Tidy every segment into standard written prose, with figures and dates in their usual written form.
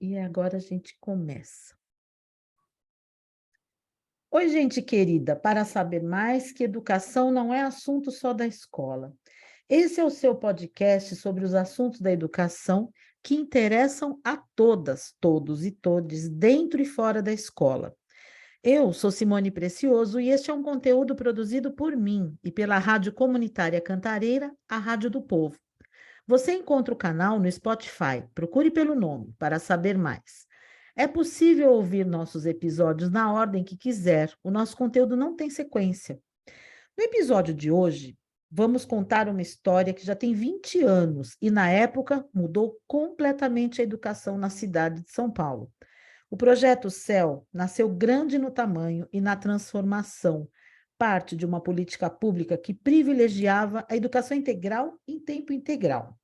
E agora a gente começa. Oi, gente querida, para saber mais que educação não é assunto só da escola. Esse é o seu podcast sobre os assuntos da educação que interessam a todas, todos e todes, dentro e fora da escola. Eu sou Simone Precioso e este é um conteúdo produzido por mim e pela Rádio Comunitária Cantareira, a Rádio do Povo. Você encontra o canal no Spotify. Procure pelo nome para saber mais. É possível ouvir nossos episódios na ordem que quiser. O nosso conteúdo não tem sequência. No episódio de hoje, vamos contar uma história que já tem 20 anos e, na época, mudou completamente a educação na cidade de São Paulo. O projeto CEL nasceu grande no tamanho e na transformação, parte de uma política pública que privilegiava a educação integral em tempo integral.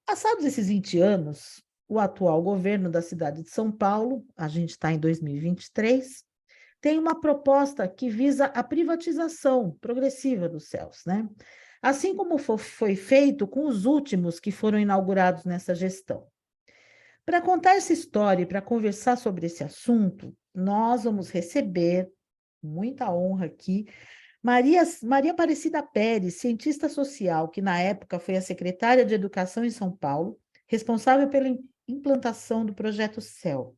Passados esses 20 anos, o atual governo da cidade de São Paulo, a gente está em 2023, tem uma proposta que visa a privatização progressiva dos céus, né? Assim como foi feito com os últimos que foram inaugurados nessa gestão. Para contar essa história e para conversar sobre esse assunto, nós vamos receber, muita honra aqui, Maria Aparecida Pérez, cientista social, que na época foi a secretária de Educação em São Paulo, responsável pela implantação do projeto CEL.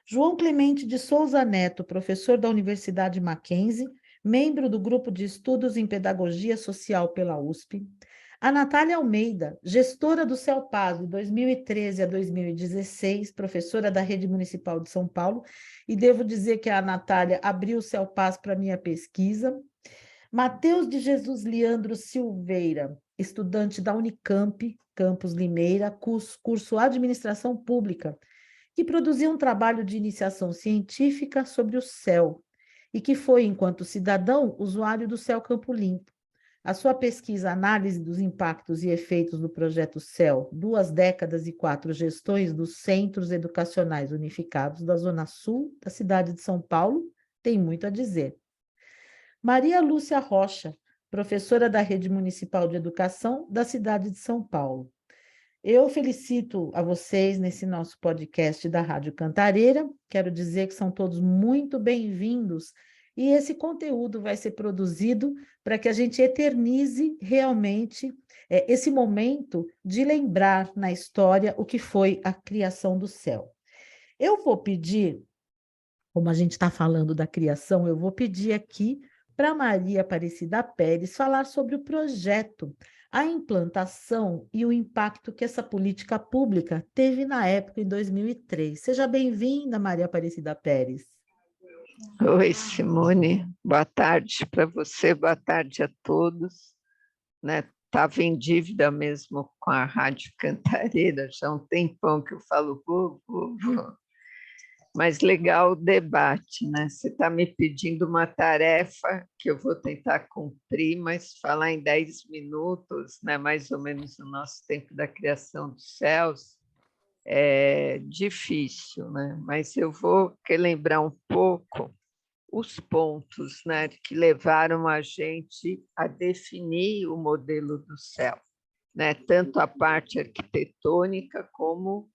João Clemente de Souza Neto, professor da Universidade Mackenzie, membro do Grupo de Estudos em Pedagogia Social pela USP. A Natália Almeida, gestora do CELPAS de 2013 a 2016, professora da Rede Municipal de São Paulo, e devo dizer que a Natália abriu o CELPAS para minha pesquisa. Matheus de Jesus Leandro Silveira, estudante da Unicamp, Campus Limeira, curso Administração Pública, que produziu um trabalho de iniciação científica sobre o céu e que foi, enquanto cidadão, usuário do Céu Campo Limpo. A sua pesquisa Análise dos Impactos e Efeitos do Projeto CEL, 2 décadas e 4 gestões dos Centros Educacionais Unificados da Zona Sul da cidade de São Paulo, tem muito a dizer. Maria Lúcia Rocha, professora da Rede Municipal de Educação da cidade de São Paulo. Eu felicito a vocês nesse nosso podcast da Rádio Cantareira. Quero dizer que são todos muito bem-vindos e esse conteúdo vai ser produzido para que a gente eternize realmente esse momento de lembrar na história o que foi a criação do céu. Eu vou pedir, como a gente está falando da criação, eu vou pedir aqui para Maria Aparecida Pérez falar sobre o projeto, a implantação e o impacto que essa política pública teve na época, em 2003. Seja bem-vinda, Maria Aparecida Pérez. Oi, Simone. Boa tarde para você, boa tarde a todos. Estava em dívida mesmo com a Rádio Cantareira, já há um tempão que eu falo, vou. Mas legal o debate, né? Você está me pedindo uma tarefa que eu vou tentar cumprir, mas falar em 10 minutos, né? Mais ou menos o nosso tempo da criação dos céus, é difícil, né? Mas eu vou relembrar um pouco os pontos, né, que levaram a gente a definir o modelo do céu, né? Tanto a parte arquitetônica como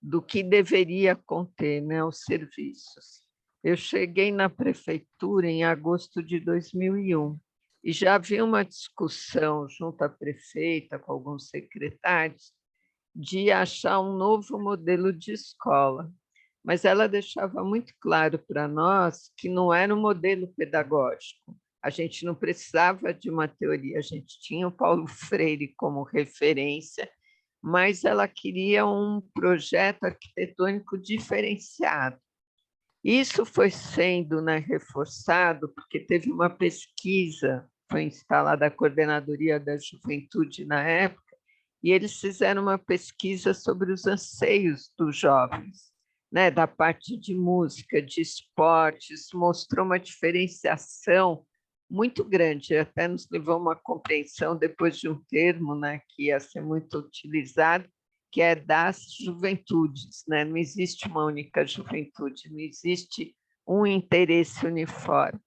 do que deveria conter, né, os serviços. Eu cheguei na prefeitura em agosto de 2001 e já havia uma discussão junto à prefeita, com alguns secretários, de achar um novo modelo de escola. Mas ela deixava muito claro para nós que não era um modelo pedagógico. A gente não precisava de uma teoria, a gente tinha o Paulo Freire como referência, mas ela queria um projeto arquitetônico diferenciado. Isso foi sendo, né, reforçado, porque teve uma pesquisa, foi instalada a Coordenadoria da Juventude na época, e eles fizeram uma pesquisa sobre os anseios dos jovens, né, da parte de música, de esportes, mostrou uma diferenciação muito grande, até nos levou a uma compreensão depois de um termo, né, que ia ser muito utilizado, que é das juventudes, né? Não existe uma única juventude, não existe um interesse uniforme.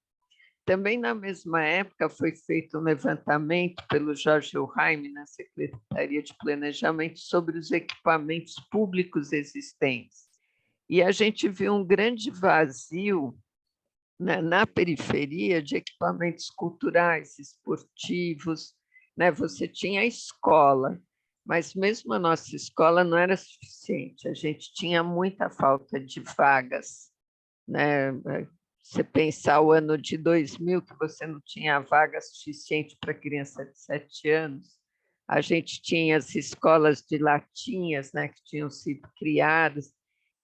Também na mesma época foi feito um levantamento pelo Jorge Wilhelm, na Secretaria de Planejamento, sobre os equipamentos públicos existentes. E a gente viu um grande vazio na periferia de equipamentos culturais, esportivos, né? Você tinha a escola, mas mesmo a nossa escola não era suficiente, a gente tinha muita falta de vagas, né? Você pensar o ano de 2000, que você não tinha vaga suficiente para criança de 7 anos, a gente tinha as escolas de latinhas, né, que tinham sido criadas.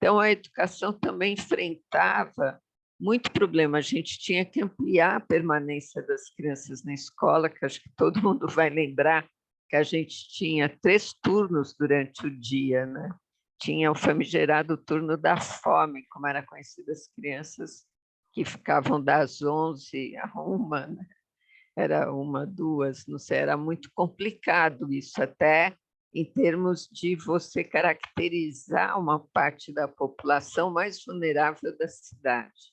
Então, a educação também enfrentava muito problema. A gente tinha que ampliar a permanência das crianças na escola, que acho que todo mundo vai lembrar que a gente tinha 3 turnos durante o dia, né? Tinha o famigerado turno da fome, como era conhecido as crianças que ficavam das 11 a 1, né? Era 1, 2, não sei, era muito complicado isso, até em termos de você caracterizar uma parte da população mais vulnerável da cidade.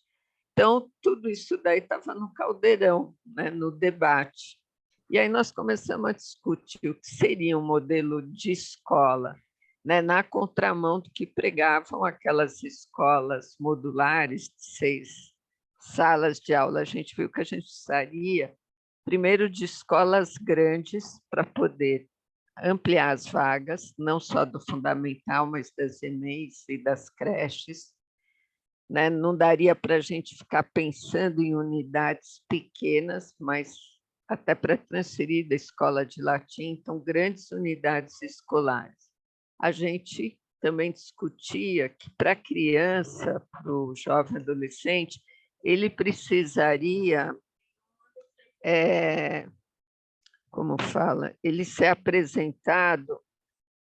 Então, tudo isso daí estava no caldeirão, né, no debate. E aí nós começamos a discutir o que seria um modelo de escola, né, na contramão do que pregavam aquelas escolas modulares de 6 salas de aula. A gente viu que a gente precisaria, primeiro, de escolas grandes para poder ampliar as vagas, não só do fundamental, mas das EMEIs e das creches, né? Não daria para a gente ficar pensando em unidades pequenas, mas até para transferir da escola de latim, então, grandes unidades escolares. A gente também discutia que, para a criança, para o jovem adolescente, ele precisaria, como fala, ele ser apresentado,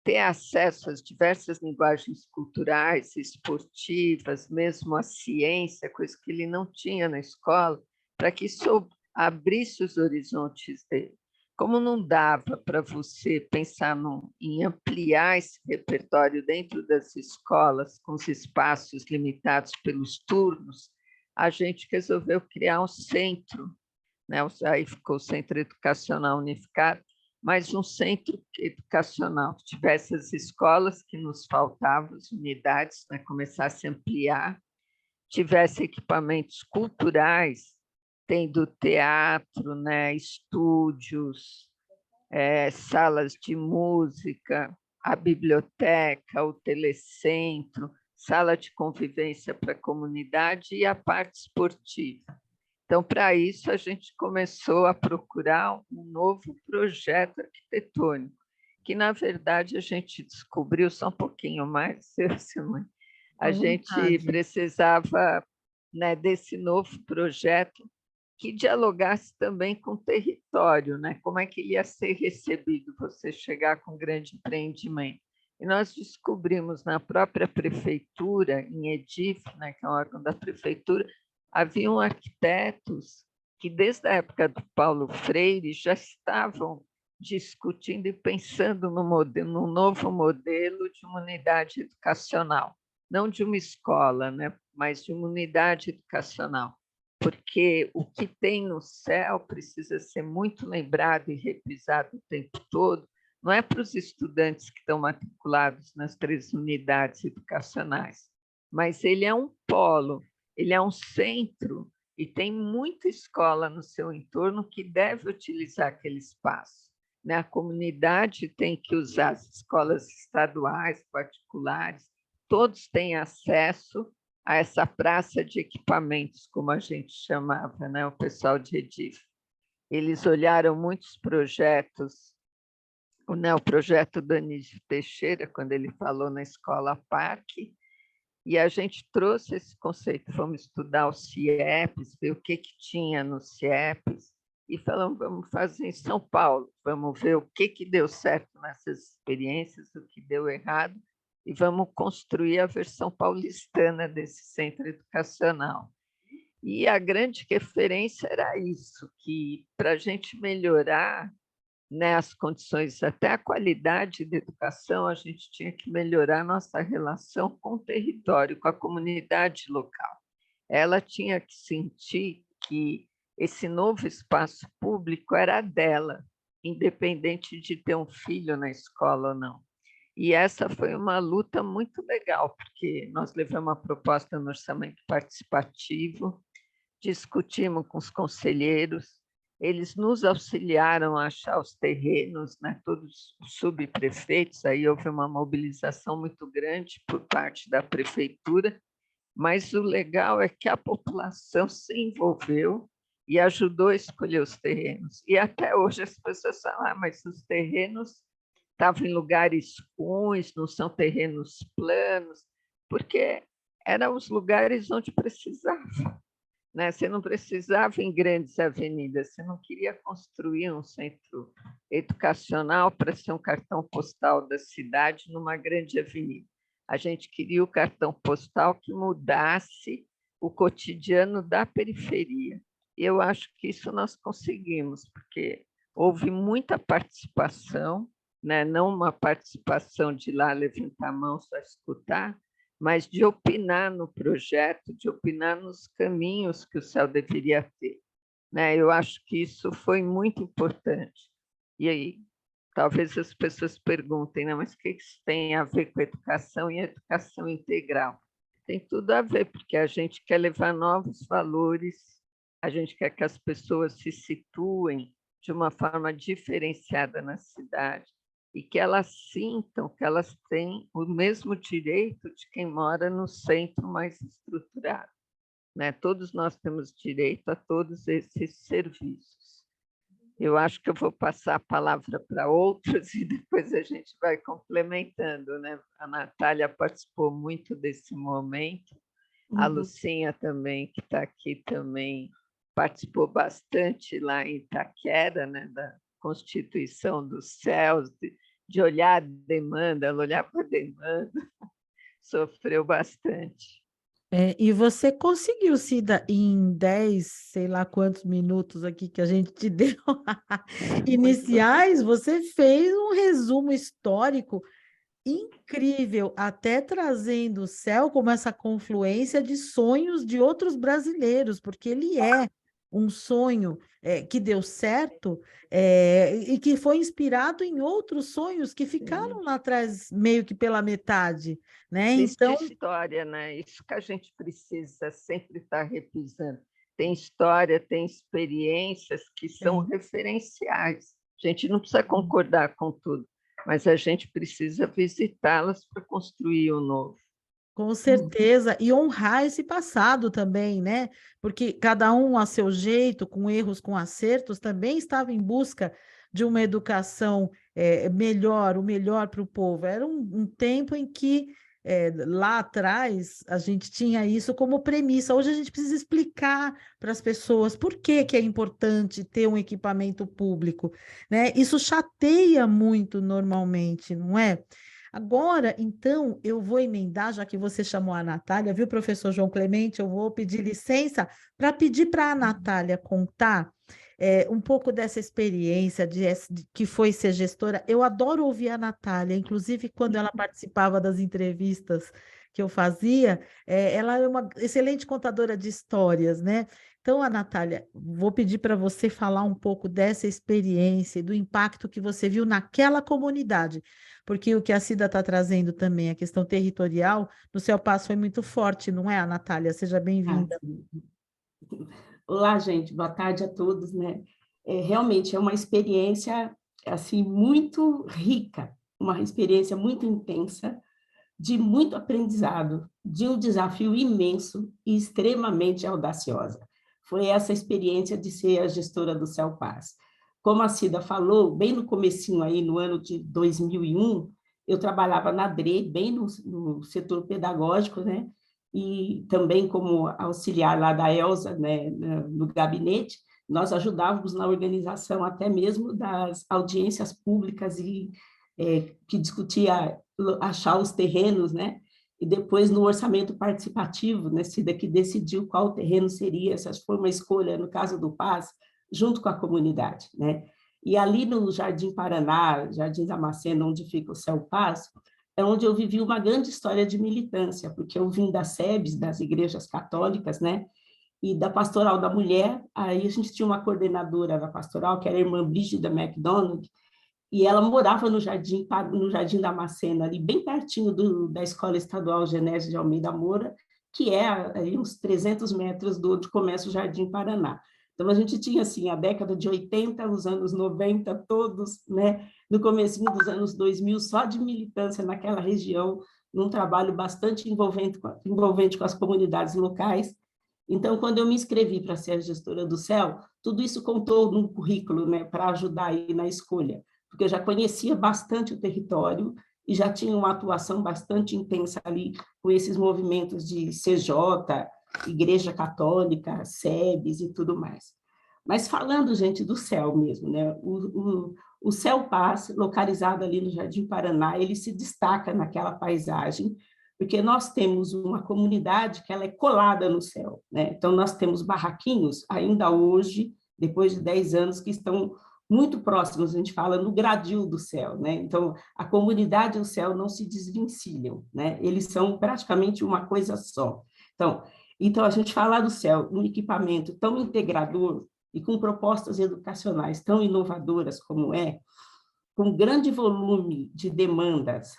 ter acesso às diversas linguagens culturais, esportivas, mesmo a ciência, coisa que ele não tinha na escola, para que isso abrisse os horizontes dele. Como não dava para você pensar em ampliar esse repertório dentro das escolas, com os espaços limitados pelos turnos, a gente resolveu criar um centro, né? Aí ficou o Centro Educacional Unificado, mas um centro educacional que tivesse as escolas que nos faltavam, as unidades, né, começasse a ampliar, tivesse equipamentos culturais, tendo teatro, né, estúdios, salas de música, a biblioteca, o telecentro, sala de convivência para a comunidade e a parte esportiva. Então, para isso, a gente começou a procurar um novo projeto arquitetônico, que, na verdade, a gente descobriu só um pouquinho mais, Simone. À A gente vontade. precisava, né, desse novo projeto que dialogasse também com o território, né? Como é que ia ser recebido você chegar com um grande empreendimento. E nós descobrimos na própria prefeitura, em Edif, né, que é um órgão da prefeitura, haviam arquitetos que, desde a época do Paulo Freire, já estavam discutindo e pensando num novo modelo de uma unidade educacional, não de uma escola, né, mas de uma unidade educacional, porque o que tem no céu precisa ser muito lembrado e repisado o tempo todo, não é para os estudantes que estão matriculados nas 3 unidades educacionais, mas ele é um polo, ele é um centro e tem muita escola no seu entorno que deve utilizar aquele espaço, né? A comunidade tem que usar as escolas estaduais, particulares, todos têm acesso a essa praça de equipamentos, como a gente chamava, né? O pessoal de Edif. Eles olharam muitos projetos, né? O projeto do Anísio Teixeira, quando ele falou na Escola Parque, e a gente trouxe esse conceito, fomos estudar os CIEPs, ver o que tinha nos CIEPs, e falamos, vamos fazer em São Paulo, vamos ver o que deu certo nessas experiências, o que deu errado, e vamos construir a versão paulistana desse centro educacional. E a grande referência era isso, que para a gente melhorar, né, as condições, até a qualidade da educação, a gente tinha que melhorar a nossa relação com o território, com a comunidade local. Ela tinha que sentir que esse novo espaço público era dela, independente de ter um filho na escola ou não. E essa foi uma luta muito legal, porque nós levamos uma proposta no orçamento participativo, discutimos com os conselheiros, eles nos auxiliaram a achar os terrenos, né, todos os subprefeitos, aí houve uma mobilização muito grande por parte da prefeitura, mas o legal é que a população se envolveu e ajudou a escolher os terrenos. E até hoje as pessoas falam, mas os terrenos estavam em lugares ruins, não são terrenos planos, porque eram os lugares onde precisava. Né? Você não precisava em grandes avenidas, você não queria construir um centro educacional para ser um cartão postal da cidade numa grande avenida. A gente queria o cartão postal que mudasse o cotidiano da periferia. E eu acho que isso nós conseguimos, porque houve muita participação, né? Não uma participação de ir lá levantar a mão, só escutar, mas de opinar no projeto, de opinar nos caminhos que o céu deveria ter. Né? Eu acho que isso foi muito importante. E aí, talvez as pessoas perguntem, né, mas o que isso tem a ver com a educação e a educação integral? Tem tudo a ver, porque a gente quer levar novos valores, a gente quer que as pessoas se situem de uma forma diferenciada na cidade, e que elas sintam que elas têm o mesmo direito de quem mora no centro mais estruturado. Né? Todos nós temos direito a todos esses serviços. Eu acho que eu vou passar a palavra para outros e depois a gente vai complementando. Né? A Natália participou muito desse momento, a Lucinha também, que está aqui também, participou bastante lá em Itaquera, né? Da Constituição dos Céus, de olhar a demanda, ela olhar para a demanda, sofreu bastante. E você conseguiu, Cida, em 10, sei lá quantos minutos aqui que a gente te deu iniciais, você fez um resumo histórico incrível, até trazendo o céu como essa confluência de sonhos de outros brasileiros, porque ele é um sonho que deu certo e que foi inspirado em outros sonhos que ficaram lá atrás, meio que pela metade, né? Existe Então, história, né? Isso que a gente precisa sempre estar repisando. Tem história, tem experiências que são referenciais. A gente não precisa concordar com tudo, mas a gente precisa visitá-las para construir o novo. com certeza, e honrar esse passado também, né? Porque cada um a seu jeito, com erros, com acertos, também estava em busca de uma educação melhor, o melhor para o povo. Era um tempo em que lá atrás a gente tinha isso como premissa. Hoje a gente precisa explicar para as pessoas por que que é importante ter um equipamento público, né? Isso chateia muito normalmente, não é? Agora, então, eu vou emendar, já que você chamou a Natália, viu, professor João Clemente? Eu vou pedir licença para pedir para a Natália contar um pouco dessa experiência que foi ser gestora. Eu adoro ouvir a Natália, inclusive quando ela participava das entrevistas que eu fazia, ela é uma excelente contadora de histórias, né? Então, a Natália, vou pedir para você falar um pouco dessa experiência e do impacto que você viu naquela comunidade, porque o que a Cida está trazendo também, a questão territorial, no seu passo foi muito forte, não é, Natália? Seja bem-vinda. Olá, gente, boa tarde a todos, né? Realmente é uma experiência, assim, muito rica, uma experiência muito intensa, de muito aprendizado, de um desafio imenso e extremamente audaciosa. Foi essa experiência de ser a gestora do Céu Paz. Como a Cida falou, bem no comecinho aí, no ano de 2001, eu trabalhava na DRE, bem no setor pedagógico, né? E também como auxiliar lá da Elza, né, no gabinete, nós ajudávamos na organização até mesmo das audiências públicas e que discutia achar os terrenos, né? E depois no orçamento participativo, né, Cida, que decidiu qual terreno seria, essa foi uma escolha, no caso do Paz, junto com a comunidade, né? E ali no Jardim Paraná, Jardim Damasceno, onde fica o Céu Paz, é onde eu vivi uma grande história de militância, porque eu vim das SEBs, das igrejas católicas, né? E da Pastoral da Mulher, aí a gente tinha uma coordenadora da Pastoral, que era a irmã Brígida MacDonald, e ela morava no Jardim Damasceno, ali bem pertinho da Escola Estadual Genésio de Almeida Moura, que é aí uns 300 metros de onde começa o Jardim Paraná. Então, a gente tinha, assim, a década de 80, os anos 90, todos, né, no comecinho dos anos 2000, só de militância naquela região, num trabalho bastante envolvente com as comunidades locais. Então, quando eu me inscrevi para ser a gestora do CEL, tudo isso contou no currículo, né, para ajudar aí na escolha, porque eu já conhecia bastante o território e já tinha uma atuação bastante intensa ali com esses movimentos de CJ, Igreja Católica, SEBS e tudo mais. Mas falando, gente, do CEL mesmo, né? O CEL Paz, localizado ali no Jardim Paraná, ele se destaca naquela paisagem, porque nós temos uma comunidade que ela é colada no CEL, né? Então, nós temos barraquinhos, ainda hoje, depois de 10 anos, que estão muito próximos, a gente fala no gradil do CEL, né? Então, a comunidade e o CEL não se desvencilham, né? Eles são praticamente uma coisa só. Então a gente fala do CEL, um equipamento tão integrador e com propostas educacionais tão inovadoras como com grande volume de demandas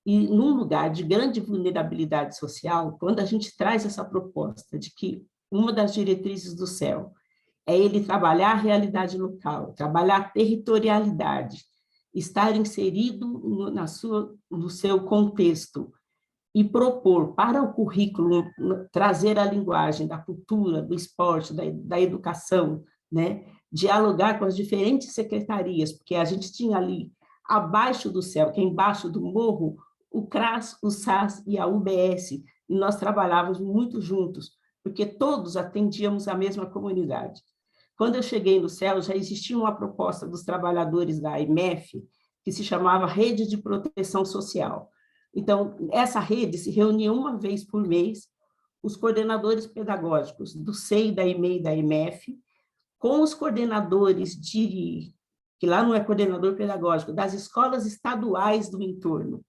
e num lugar de grande vulnerabilidade social, quando a gente traz essa proposta de que uma das diretrizes do CEL é ele trabalhar a realidade local, trabalhar a territorialidade, estar inserido no seu contexto e propor para o currículo trazer a linguagem da cultura, do esporte, da educação, né? Dialogar com as diferentes secretarias, porque a gente tinha ali, abaixo do CEL, que é embaixo do morro, o CRAS, o SAS e a UBS, e nós trabalhávamos muito juntos, porque todos atendíamos a mesma comunidade. Quando eu cheguei no CEL, já existia uma proposta dos trabalhadores da IMEF, que se chamava Rede de Proteção Social. Então, essa rede se reunia uma vez por mês, os coordenadores pedagógicos do SEI, da IMEI e da IMEF, com os coordenadores que lá não é coordenador pedagógico, das escolas estaduais do entorno.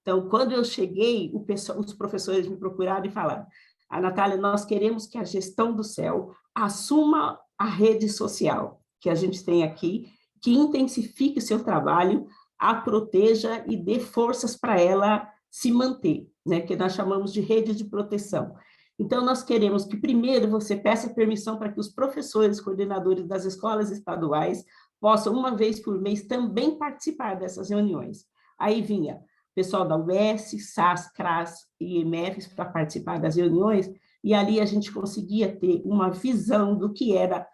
Então, quando eu cheguei, os professores me procuraram e falaram: Natália, nós queremos que a gestão do CEL assuma a rede social que a gente tem aqui, que intensifique o seu trabalho, a proteja e dê forças para ela se manter, né? Que nós chamamos de rede de proteção. Então, nós queremos que, primeiro, você peça permissão para que os professores, coordenadores das escolas estaduais, possam, uma vez por mês, também participar dessas reuniões. Aí vinha pessoal da UES, SAS, CRAS e IMEFs para participar das reuniões, e ali a gente conseguia ter uma visão do que era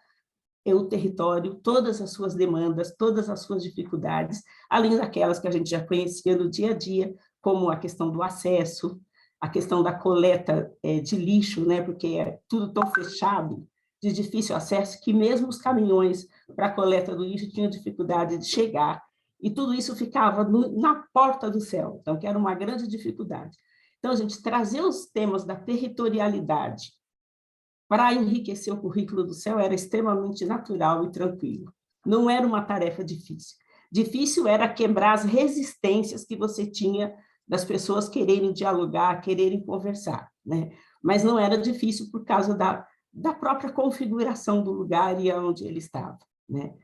o território, todas as suas demandas, todas as suas dificuldades, além daquelas que a gente já conhecia no dia a dia, como a questão do acesso, a questão da coleta de lixo, né, porque é tudo tão fechado, de difícil acesso, que mesmo os caminhões para a coleta do lixo tinham dificuldade de chegar, e tudo isso ficava na porta do CEL, então, que era uma grande dificuldade. Então, a gente trazer os temas da territorialidade para enriquecer o currículo do CEL era extremamente natural e tranquilo. Não era uma tarefa difícil. Difícil era quebrar as resistências que você tinha das pessoas quererem dialogar, quererem conversar, né? Mas não era difícil por causa da própria configuração do lugar e onde ele estava, né?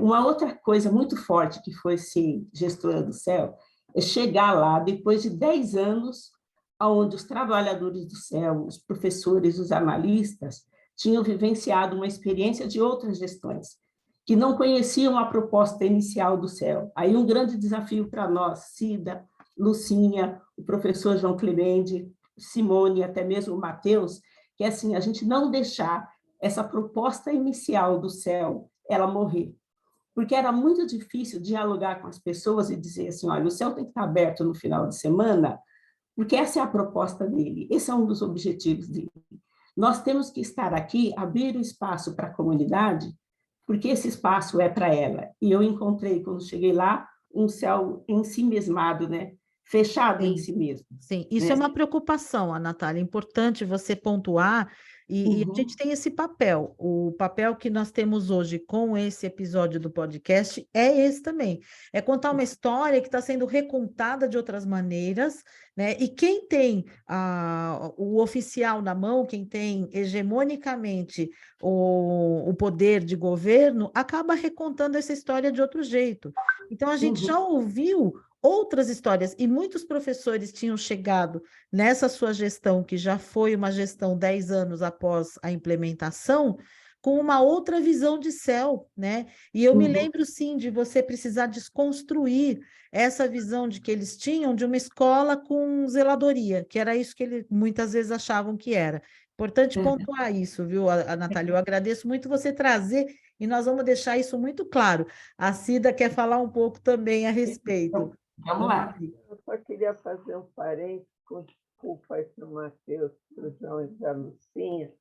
Uma outra coisa muito forte que foi ser gestora do CEL é chegar lá, depois de 10 anos, onde os trabalhadores do CEL, os professores, os analistas, tinham vivenciado uma experiência de outras gestões, que não conheciam a proposta inicial do CEL. Aí um grande desafio para nós, Cida, Lucinha, o professor João Clemente, Simone, até mesmo o Matheus, que é assim, a gente não deixar essa proposta inicial do CEL, ela morrer. Porque era muito difícil dialogar com as pessoas e dizer assim, olha, o CEL tem que estar aberto no final de semana, porque essa é a proposta dele, esse é um dos objetivos dele. Nós temos que estar aqui, abrir o espaço para a comunidade, porque esse espaço é para ela. E eu encontrei, quando cheguei lá, um CEL ensimesmado, né? fechado em Sim. si mesmo. Sim, isso né? é uma preocupação, a Natália, é importante você pontuar, e a gente tem esse papel. O papel que nós temos hoje com esse episódio do podcast é esse também. É contar uma história que está sendo recontada de outras maneiras, né? E quem tem o oficial na mão, quem tem hegemonicamente o poder de governo, acaba recontando essa história de outro jeito. Então, a gente já ouviu outras histórias, e muitos professores tinham chegado nessa sua gestão, que já foi uma gestão 10 anos após a implementação, com uma outra visão de céu, né? E eu me lembro, sim, de você precisar desconstruir essa visão de que eles tinham de uma escola com zeladoria, que era isso que eles muitas vezes achavam que era. Importante pontuar isso, viu, Natália? Eu agradeço muito você trazer, e nós vamos deixar isso muito claro. A Cida quer falar um pouco também a respeito. Vamos lá. Eu só queria fazer um parênteses, com desculpa aí para o Matheus, para o João e para a Lucinha,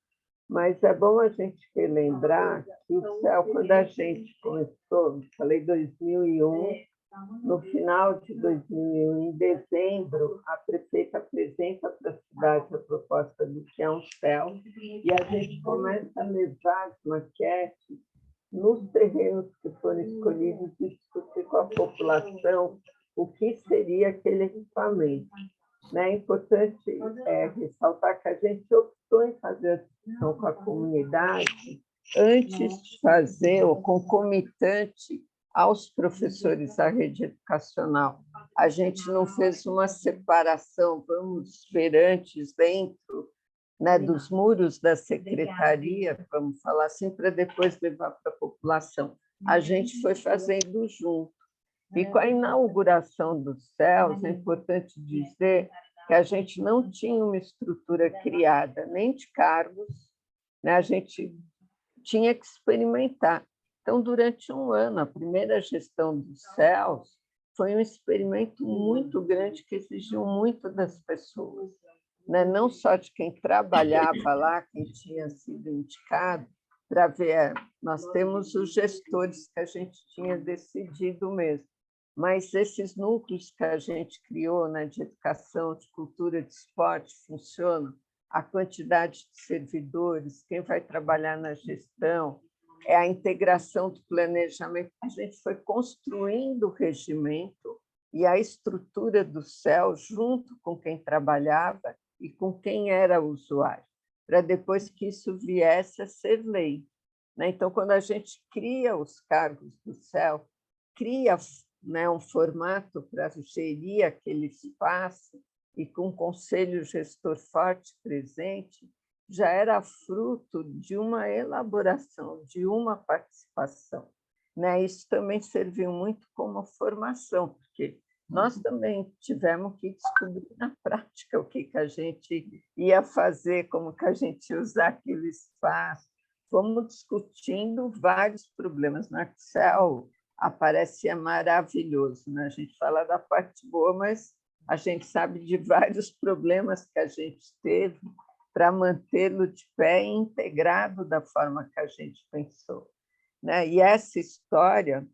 mas é bom a gente relembrar que o CEL, quando a gente começou, falei 2001, no final de 2001, em dezembro, a prefeita apresenta para a cidade a proposta do que é um CEL, e a gente começa a levar as maquetes nos terrenos que foram escolhidos e discutir com a população o que seria aquele equipamento. É importante ressaltar que a gente optou em fazer a discussão com a comunidade antes de fazer o concomitante aos professores da rede educacional. A gente não fez uma separação, vamos ver antes, dentro dos muros da secretaria, vamos falar assim, para depois levar para a população. A gente foi fazendo junto. E com a inauguração dos CELs, é importante dizer que a gente não tinha uma estrutura criada, nem de cargos, a gente tinha que experimentar. Então, durante um ano, a primeira gestão dos CELs foi um experimento muito grande que exigiu muito das pessoas, não só de quem trabalhava lá, quem tinha sido indicado, para ver, nós temos os gestores que a gente tinha decidido mesmo, mas esses núcleos que a gente criou, de educação, de cultura, de esporte, funcionam, a quantidade de servidores, quem vai trabalhar na gestão, é a integração do planejamento. A gente foi construindo o regimento e a estrutura do CEL junto com quem trabalhava e com quem era usuário, para depois que isso viesse a ser lei. Então, quando a gente cria os cargos do CEL, cria um formato para gerir aquele espaço e com um conselho gestor forte presente, já era fruto de uma elaboração, de uma participação. Isso também serviu muito como formação, porque nós também tivemos que descobrir na prática o que a gente ia fazer, como que a gente ia usar aquele espaço. Fomos discutindo vários problemas. No Excel aparece maravilhoso, A gente fala da parte boa, mas a gente sabe de vários problemas que a gente teve para mantê-lo de pé e integrado da forma que a gente pensou. E essa história,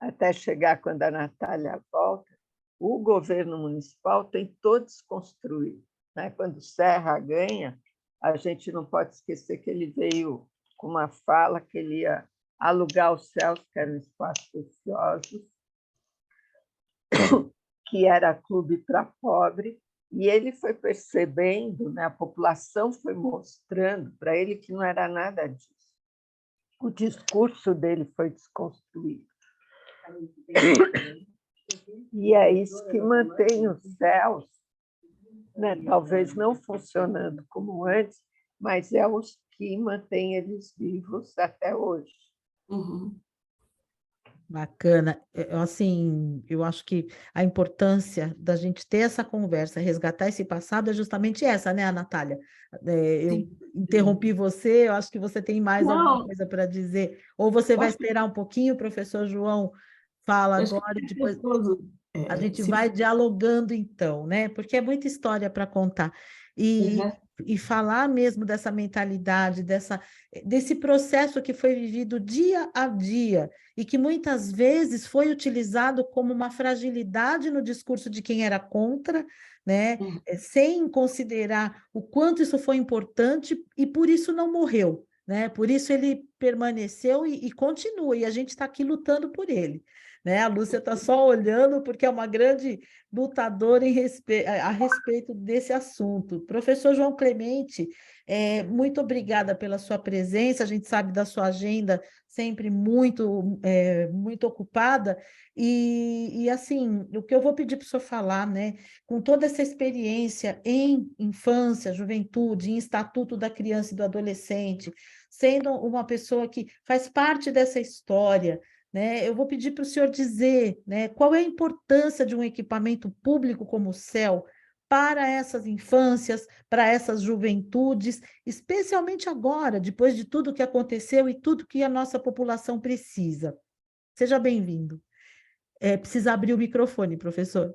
até chegar quando a Natália volta, o governo municipal tentou desconstruir. Quando o Serra ganha, a gente não pode esquecer que ele veio com uma fala que ele ia alugar os CELs, que eram espaços ociosos, que era clube para pobre, e ele foi percebendo, a população foi mostrando para ele que não era nada disso. O discurso dele foi desconstruído. E é isso que mantém os CELs, talvez não funcionando como antes, mas é os que mantém eles vivos até hoje. Bacana. Assim, eu acho que a importância da gente ter essa conversa, resgatar esse passado é justamente essa, né, Natália? Eu interrompi você, eu acho que você tem mais alguma coisa para dizer. Ou você vai esperar um pouquinho, o professor João fala agora e depois a gente vai dialogando então, né? Porque é muita história para contar. E e falar mesmo dessa mentalidade, desse processo que foi vivido dia a dia e que muitas vezes foi utilizado como uma fragilidade no discurso de quem era contra, né? Sem considerar o quanto isso foi importante e por isso não morreu, né? Por isso ele permaneceu e continua, e a gente está aqui lutando por ele. Né? A Lúcia está só olhando porque é uma grande lutadora a respeito desse assunto. Professor João Clemente, muito obrigada pela sua presença, a gente sabe da sua agenda sempre muito ocupada, e assim, o que eu vou pedir para o senhor falar, né, com toda essa experiência em infância, juventude, em Estatuto da Criança e do Adolescente, sendo uma pessoa que faz parte dessa história, né, eu vou pedir para o senhor dizer, né, qual é a importância de um equipamento público como o CEL para essas infâncias, para essas juventudes, especialmente agora, depois de tudo que aconteceu e tudo que a nossa população precisa. Seja bem-vindo. Precisa abrir o microfone, professor.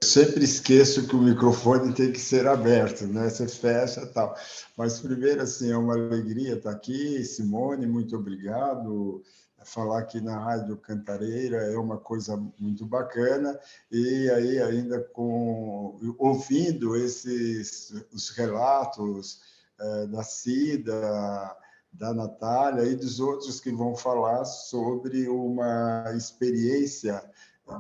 Sempre esqueço que o microfone tem que ser aberto, né? Você fecha e tal. Mas primeiro, assim, é uma alegria estar aqui. Simone, muito obrigado. Falar aqui na Rádio Cantareira é uma coisa muito bacana. E aí, ainda ouvindo os relatos da Cida, da Natália e dos outros que vão falar sobre uma experiência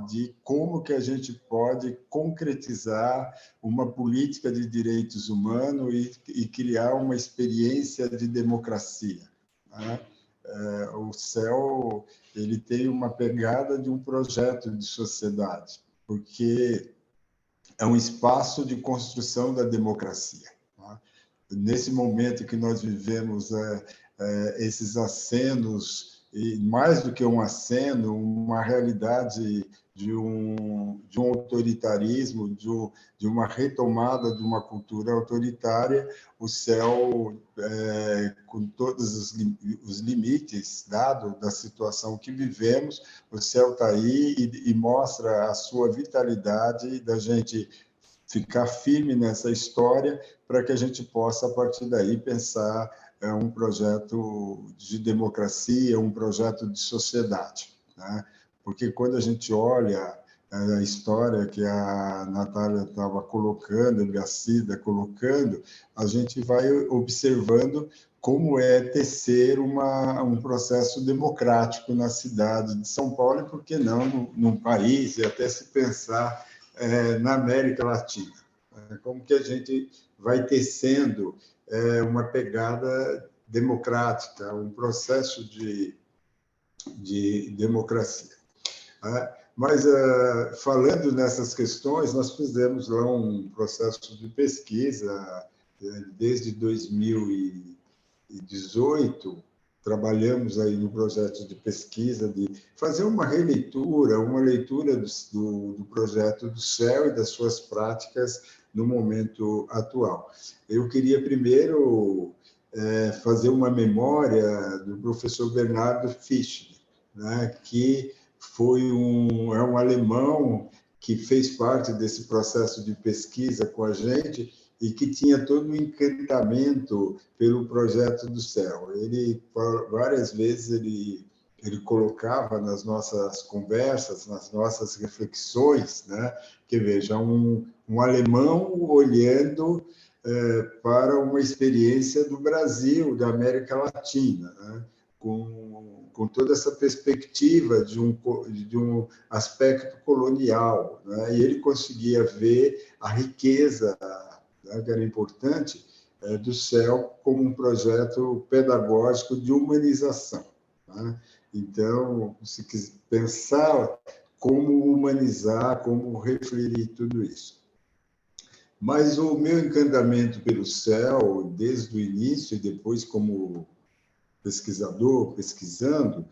de como que a gente pode concretizar uma política de direitos humanos e criar uma experiência de democracia, né? O CEL ele tem uma pegada de um projeto de sociedade, porque é um espaço de construção da democracia, né? Nesse momento que nós vivemos esses acenos, e mais do que um aceno, uma realidade de um autoritarismo, de uma retomada de uma cultura autoritária, o CEL, com todos os limites dados da situação que vivemos, o CEL está aí e mostra a sua vitalidade da gente ficar firme nessa história para que a gente possa, a partir daí, pensar um projeto de democracia, um projeto de sociedade, né? Porque quando a gente olha a história que a Natália estava colocando, a Cida colocando, a gente vai observando como é tecer um processo democrático na cidade de São Paulo, e por que não num país, e até se pensar na América Latina. Como que a gente vai tecendo uma pegada democrática, um processo de democracia. Mas, falando nessas questões, nós fizemos lá um processo de pesquisa desde 2018, trabalhamos aí no projeto de pesquisa, de fazer uma releitura, uma leitura do projeto do CEL e das suas práticas no momento atual. Eu queria primeiro fazer uma memória do professor Bernardo Fischler, né, que é um alemão que fez parte desse processo de pesquisa com a gente e que tinha todo um encantamento pelo projeto do CEL. Ele, várias vezes, ele colocava nas nossas conversas, nas nossas reflexões, né, que veja, um alemão olhando para uma experiência do Brasil, da América Latina, né, com toda essa perspectiva de um aspecto colonial, né, e ele conseguia ver a riqueza, né, que era importante, do CEL como um projeto pedagógico de humanização, né? Então, se quiser pensar como humanizar, como refletir tudo isso. Mas o meu encantamento pelo CEL, desde o início e depois como pesquisador, pesquisando,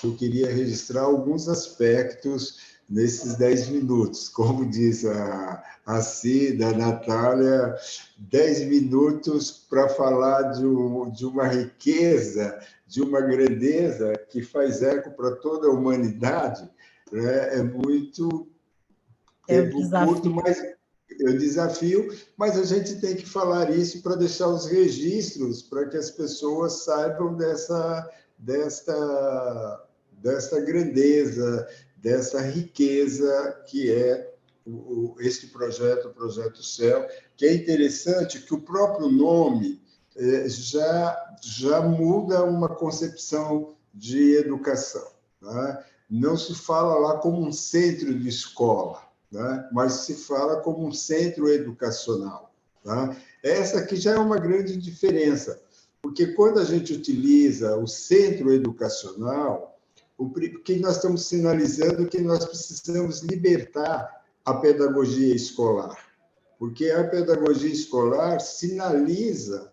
eu queria registrar alguns aspectos nesses 10 minutos. Como diz a Cida, a Natália, 10 minutos para falar de uma riqueza, de uma grandeza que faz eco para toda a humanidade, né? É muito É um desafio. curto, eu desafio, mas a gente tem que falar isso para deixar os registros, para que as pessoas saibam desta grandeza, dessa riqueza que é este projeto, o Projeto Céu, que é interessante que o próprio nome já muda uma concepção de educação. Né? Não se fala lá como um centro de escola, né? Mas se fala como um centro educacional. Tá? Essa aqui já é uma grande diferença, porque quando a gente utiliza o centro educacional, o que nós estamos sinalizando que nós precisamos libertar a pedagogia escolar, porque a pedagogia escolar sinaliza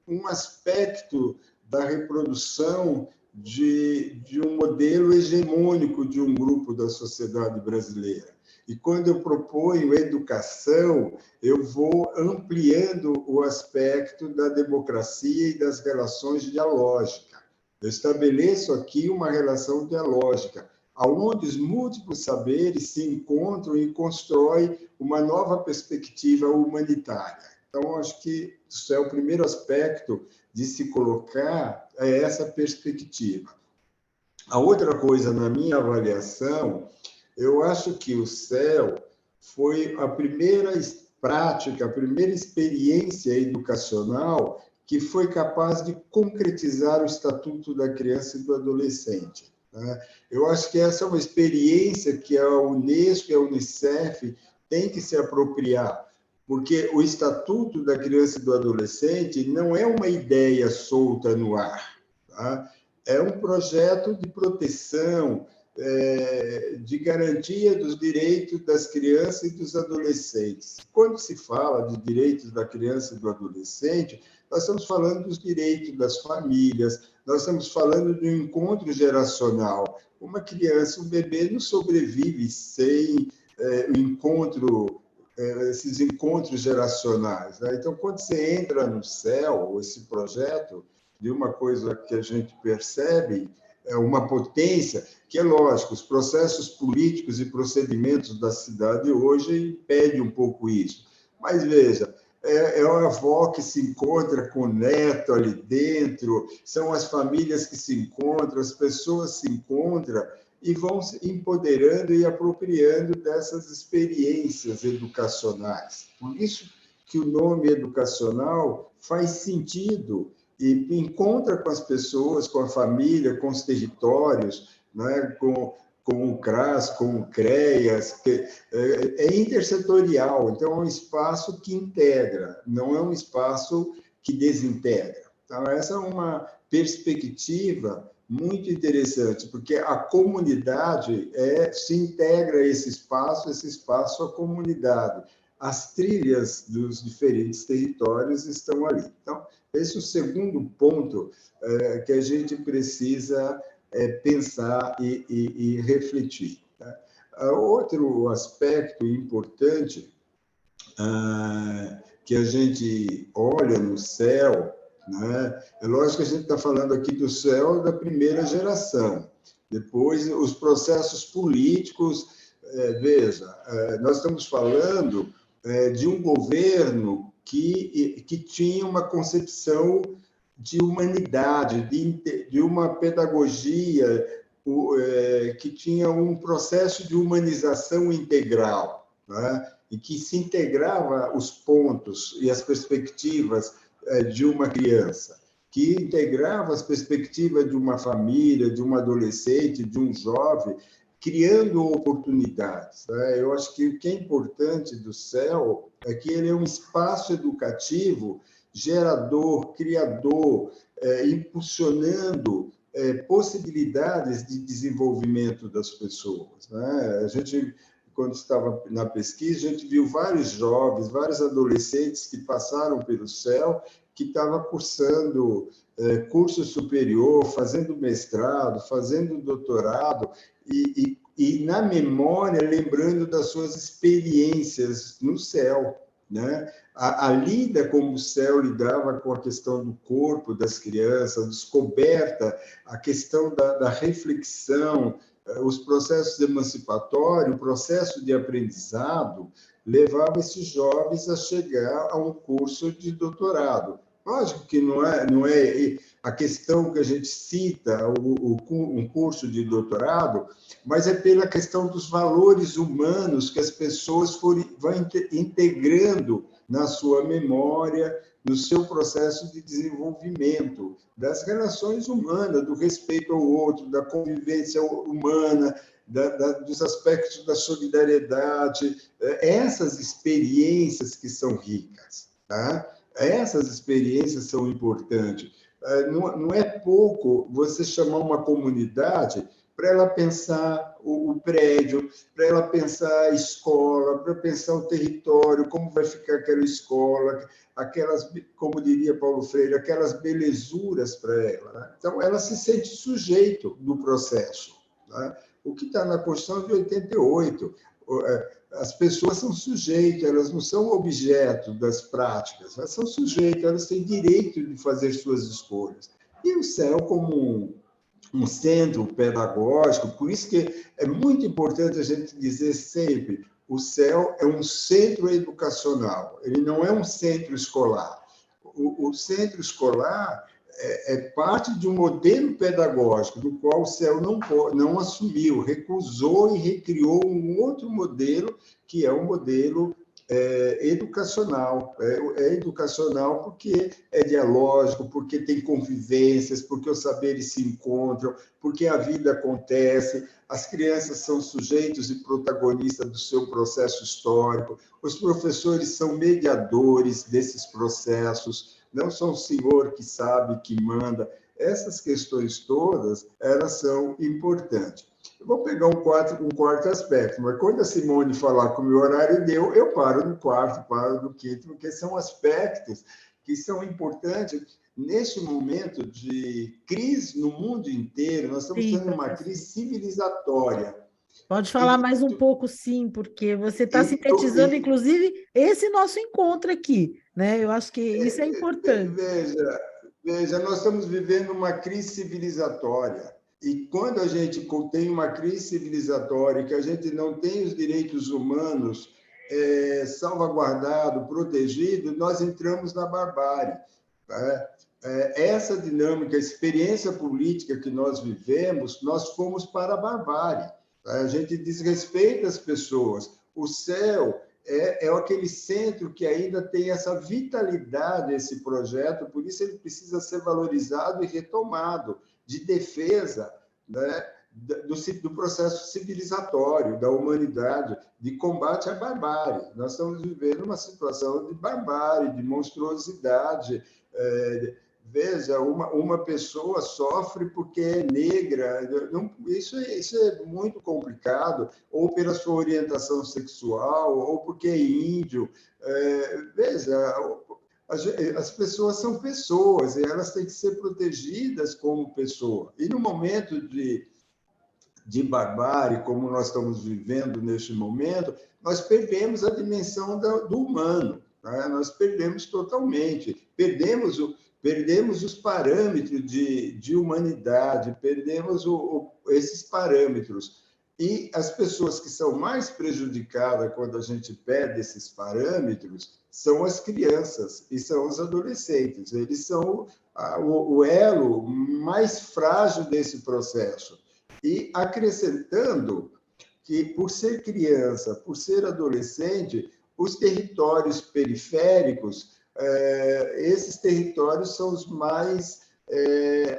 um aspecto da reprodução de um modelo hegemônico de um grupo da sociedade brasileira. E quando eu proponho educação, eu vou ampliando o aspecto da democracia e das relações dialógicas. Eu estabeleço aqui uma relação dialógica, onde os múltiplos saberes se encontram e constroem uma nova perspectiva humanitária. Então, acho que isso é o primeiro aspecto de se colocar essa perspectiva. A outra coisa, na minha avaliação, eu acho que o CEL foi a primeira prática, a primeira experiência educacional que foi capaz de concretizar o Estatuto da Criança e do Adolescente. Eu acho que essa é uma experiência que a Unesco e a Unicef têm que se apropriar, porque o Estatuto da Criança e do Adolescente não é uma ideia solta no ar, tá? É um projeto de proteção, de garantia dos direitos das crianças e dos adolescentes. Quando se fala de direitos da criança e do adolescente, nós estamos falando dos direitos das famílias, nós estamos falando do encontro geracional. Uma criança, um bebê não sobrevive sem o encontro, esses encontros geracionais. Né? Então, quando você entra no CEL, esse projeto, de uma coisa que a gente percebe, é uma potência, que é lógico, os processos políticos e procedimentos da cidade hoje impedem um pouco isso. Mas, veja, é a avó que se encontra com o neto ali dentro, são as famílias que se encontram, as pessoas se encontram e vão se empoderando e apropriando dessas experiências educacionais. Por isso que o nome educacional faz sentido e encontra com as pessoas, com a família, com os territórios, né? com o CRAS, com o CREAS, que é intersetorial, então é um espaço que integra, não é um espaço que desintegra. Então, essa é uma perspectiva muito interessante, porque a comunidade se integra a esse espaço à comunidade. As trilhas dos diferentes territórios estão ali. Então, esse é o segundo ponto que a gente precisa pensar e refletir. Tá? Outro aspecto importante que a gente olha no céu, né? É lógico que a gente está falando aqui do céu da primeira geração. Depois, os processos políticos, veja, nós estamos falando de um governo que tinha uma concepção de humanidade, de uma pedagogia que tinha um processo de humanização integral, né? E que se integrava os pontos e as perspectivas de uma criança, que integrava as perspectivas de uma família, de um adolescente, de um jovem, criando oportunidades. Né? Eu acho que o que é importante do CEL é que ele é um espaço educativo gerador, criador, impulsionando possibilidades de desenvolvimento das pessoas. Né? A gente, quando estava na pesquisa, a gente viu vários jovens, vários adolescentes que passaram pelo CEL, que estavam cursando curso superior, fazendo mestrado, fazendo doutorado, e na memória, lembrando das suas experiências no CEL. Né? A lida como o CEL lidava com a questão do corpo das crianças, a descoberta, a questão da reflexão os processos emancipatórios, o processo de aprendizado, levava esses jovens a chegar a um curso de doutorado. Lógico que não é a questão que a gente cita, um curso de doutorado, mas é pela questão dos valores humanos que as pessoas vão integrando na sua memória, no seu processo de desenvolvimento, das relações humanas, do respeito ao outro, da convivência humana, dos aspectos da solidariedade, essas experiências que são ricas, tá? Essas experiências são importantes. Não é pouco você chamar uma comunidade para ela pensar o prédio, para ela pensar a escola, para pensar o território, como vai ficar aquela escola, aquelas, como diria Paulo Freire, aquelas belezuras para ela. Né? Então, ela se sente sujeito do processo. Né? O que está na Constituição de 88. As pessoas são sujeitos, elas não são objeto das práticas, elas são sujeitos, elas têm direito de fazer suas escolhas. E o CEL, como um centro pedagógico, por isso que é muito importante a gente dizer sempre, o CEL é um centro educacional, ele não é um centro escolar. O centro escolar é parte de um modelo pedagógico, do qual o CEL não assumiu, recusou e recriou um outro modelo, que é o modelo educacional. É educacional porque é dialógico, porque tem convivências, porque os saberes se encontram, porque a vida acontece, as crianças são sujeitos e protagonistas do seu processo histórico, os professores são mediadores desses processos, não são o senhor que sabe, que manda. Essas questões todas, elas são importantes. Eu vou pegar um quarto aspecto, mas quando a Simone falar que o meu horário deu, eu paro no quarto, paro no quinto, porque são aspectos que são importantes. Neste momento de crise no mundo inteiro, nós estamos tendo uma crise civilizatória. Pode falar mais um pouco, sim, porque você está sintetizando, inclusive, esse nosso encontro aqui, né? Eu acho que isso é importante. Veja, nós estamos vivendo uma crise civilizatória. E quando a gente tem uma crise civilizatória, que a gente não tem os direitos humanos salvaguardados, protegidos, nós entramos na barbárie. Tá? Essa dinâmica, a experiência política que nós vivemos, nós fomos para a barbárie. Tá? A gente desrespeita as pessoas. O CEL é aquele centro que ainda tem essa vitalidade, esse projeto, por isso ele precisa ser valorizado e retomado, de defesa, né, do processo civilizatório, da humanidade, de combate à barbárie. Nós estamos vivendo uma situação de barbárie, de monstruosidade. Veja, uma pessoa sofre porque é negra, isso é muito complicado, ou pela sua orientação sexual, ou porque é índio. Veja, as pessoas são pessoas e elas têm que ser protegidas como pessoa. E no momento de barbárie, como nós estamos vivendo neste momento, nós perdemos a dimensão do humano, né? Nós perdemos totalmente, perdemos os parâmetros de humanidade, perdemos esses parâmetros. E as pessoas que são mais prejudicadas quando a gente perde esses parâmetros são as crianças e são os adolescentes. Eles são o elo mais frágil desse processo. E acrescentando que, por ser criança, por ser adolescente, os territórios periféricos, esses territórios são os mais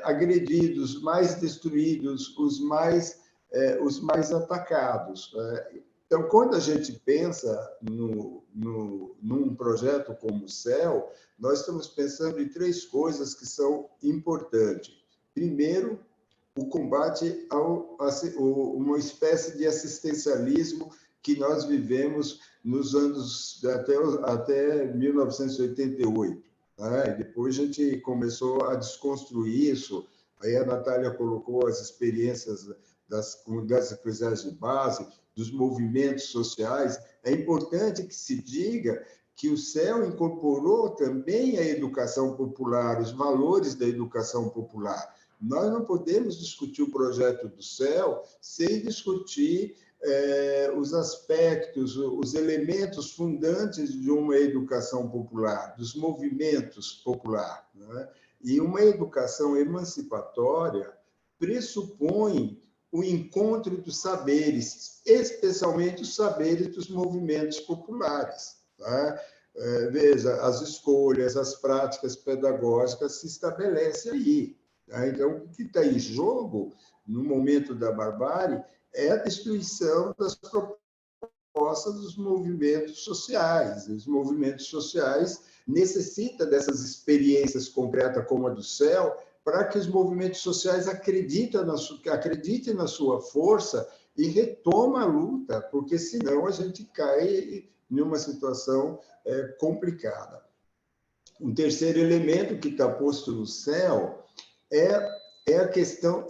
agredidos, mais destruídos, os mais atacados. Então, quando a gente pensa num projeto como o CEL, nós estamos pensando em 3 coisas que são importantes. Primeiro, o combate a uma espécie de assistencialismo que nós vivemos nos anos até 1988. Né? E depois a gente começou a desconstruir isso. Aí a Natália colocou as experiências das comunidades eclesiais de base, dos movimentos sociais. É importante que se diga que o CEL incorporou também a educação popular, os valores da educação popular. Nós não podemos discutir o projeto do céu sem discutir os aspectos, os elementos fundantes de uma educação popular, dos movimentos populares, né? E uma educação emancipatória pressupõe o encontro dos saberes, especialmente os saberes dos movimentos populares. Tá? Veja, as escolhas, as práticas pedagógicas se estabelecem aí. Tá? Então, o que está em jogo, no momento da barbárie, é a destruição das propostas dos movimentos sociais. Os movimentos sociais necessitam dessas experiências concretas como a do céu para que os movimentos sociais acreditem na sua força e retomem a luta, porque senão a gente cai em uma situação complicada. Um terceiro elemento que está posto no céu é a questão,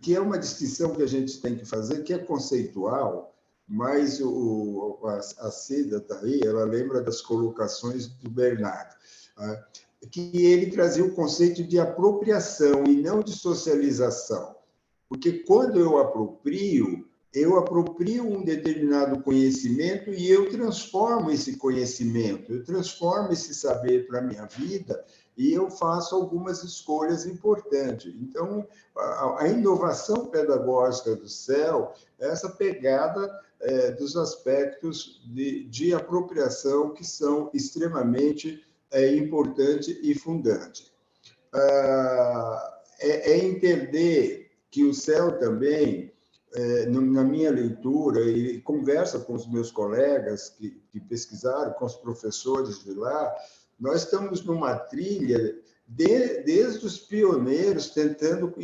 que é uma distinção que a gente tem que fazer, que é conceitual, mas a Cida está aí, ela lembra das colocações do Bernardo, que ele trazia o conceito de apropriação e não de socialização. Porque quando eu aproprio um determinado conhecimento e eu transformo esse conhecimento, eu transformo esse saber para a minha vida e eu faço algumas escolhas importantes. Então, a inovação pedagógica do CEL é essa pegada dos aspectos de apropriação que são extremamente importantes e fundantes. É entender que o CEL também, na minha leitura, e conversa com os meus colegas que pesquisaram, com os professores de lá, nós estamos numa trilha desde os pioneiros tentando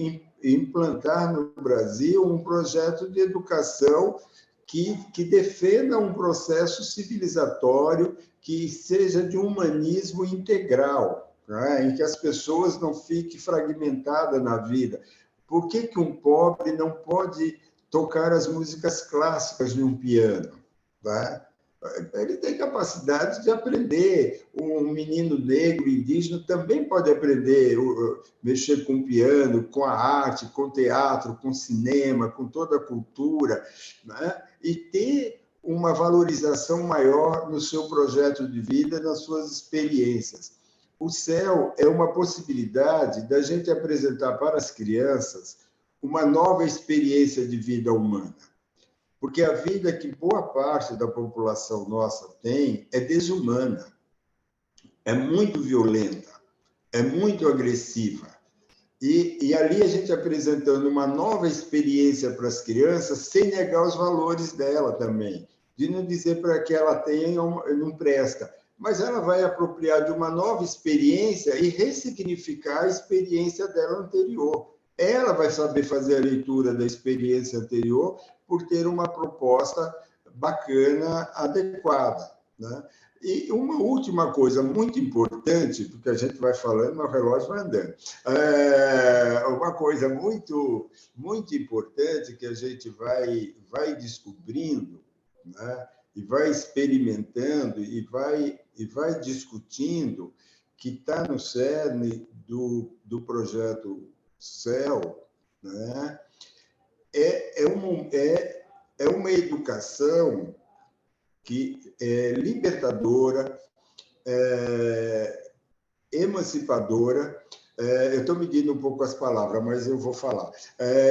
implantar no Brasil um projeto de educação que defenda um processo civilizatório que seja de um humanismo integral, né? Em que as pessoas não fiquem fragmentadas na vida. Por que um pobre não pode tocar as músicas clássicas de um piano? Né? Ele tem capacidade de aprender. Um menino negro, indígena, também pode aprender a mexer com piano, com a arte, com teatro, com cinema, com toda a cultura, né? E ter uma valorização maior no seu projeto de vida, nas suas experiências. O CEL é uma possibilidade da gente apresentar para as crianças uma nova experiência de vida humana. Porque a vida que boa parte da população nossa tem é desumana, é muito violenta, é muito agressiva. E ali a gente apresentando uma nova experiência para as crianças, sem negar os valores dela também, de não dizer para que ela tenha, não presta, mas ela vai apropriar de uma nova experiência e ressignificar a experiência dela anterior. Ela vai saber fazer a leitura da experiência anterior por ter uma proposta bacana, adequada, né? E uma última coisa muito importante, porque a gente vai falando, mas o relógio vai andando. Uma coisa muito, muito importante que a gente vai descobrindo, né? E vai experimentando e vai discutindo, que está no cerne do projeto CEL, né? É uma educação que é libertadora, emancipadora. Eu estou medindo um pouco as palavras, mas eu vou falar.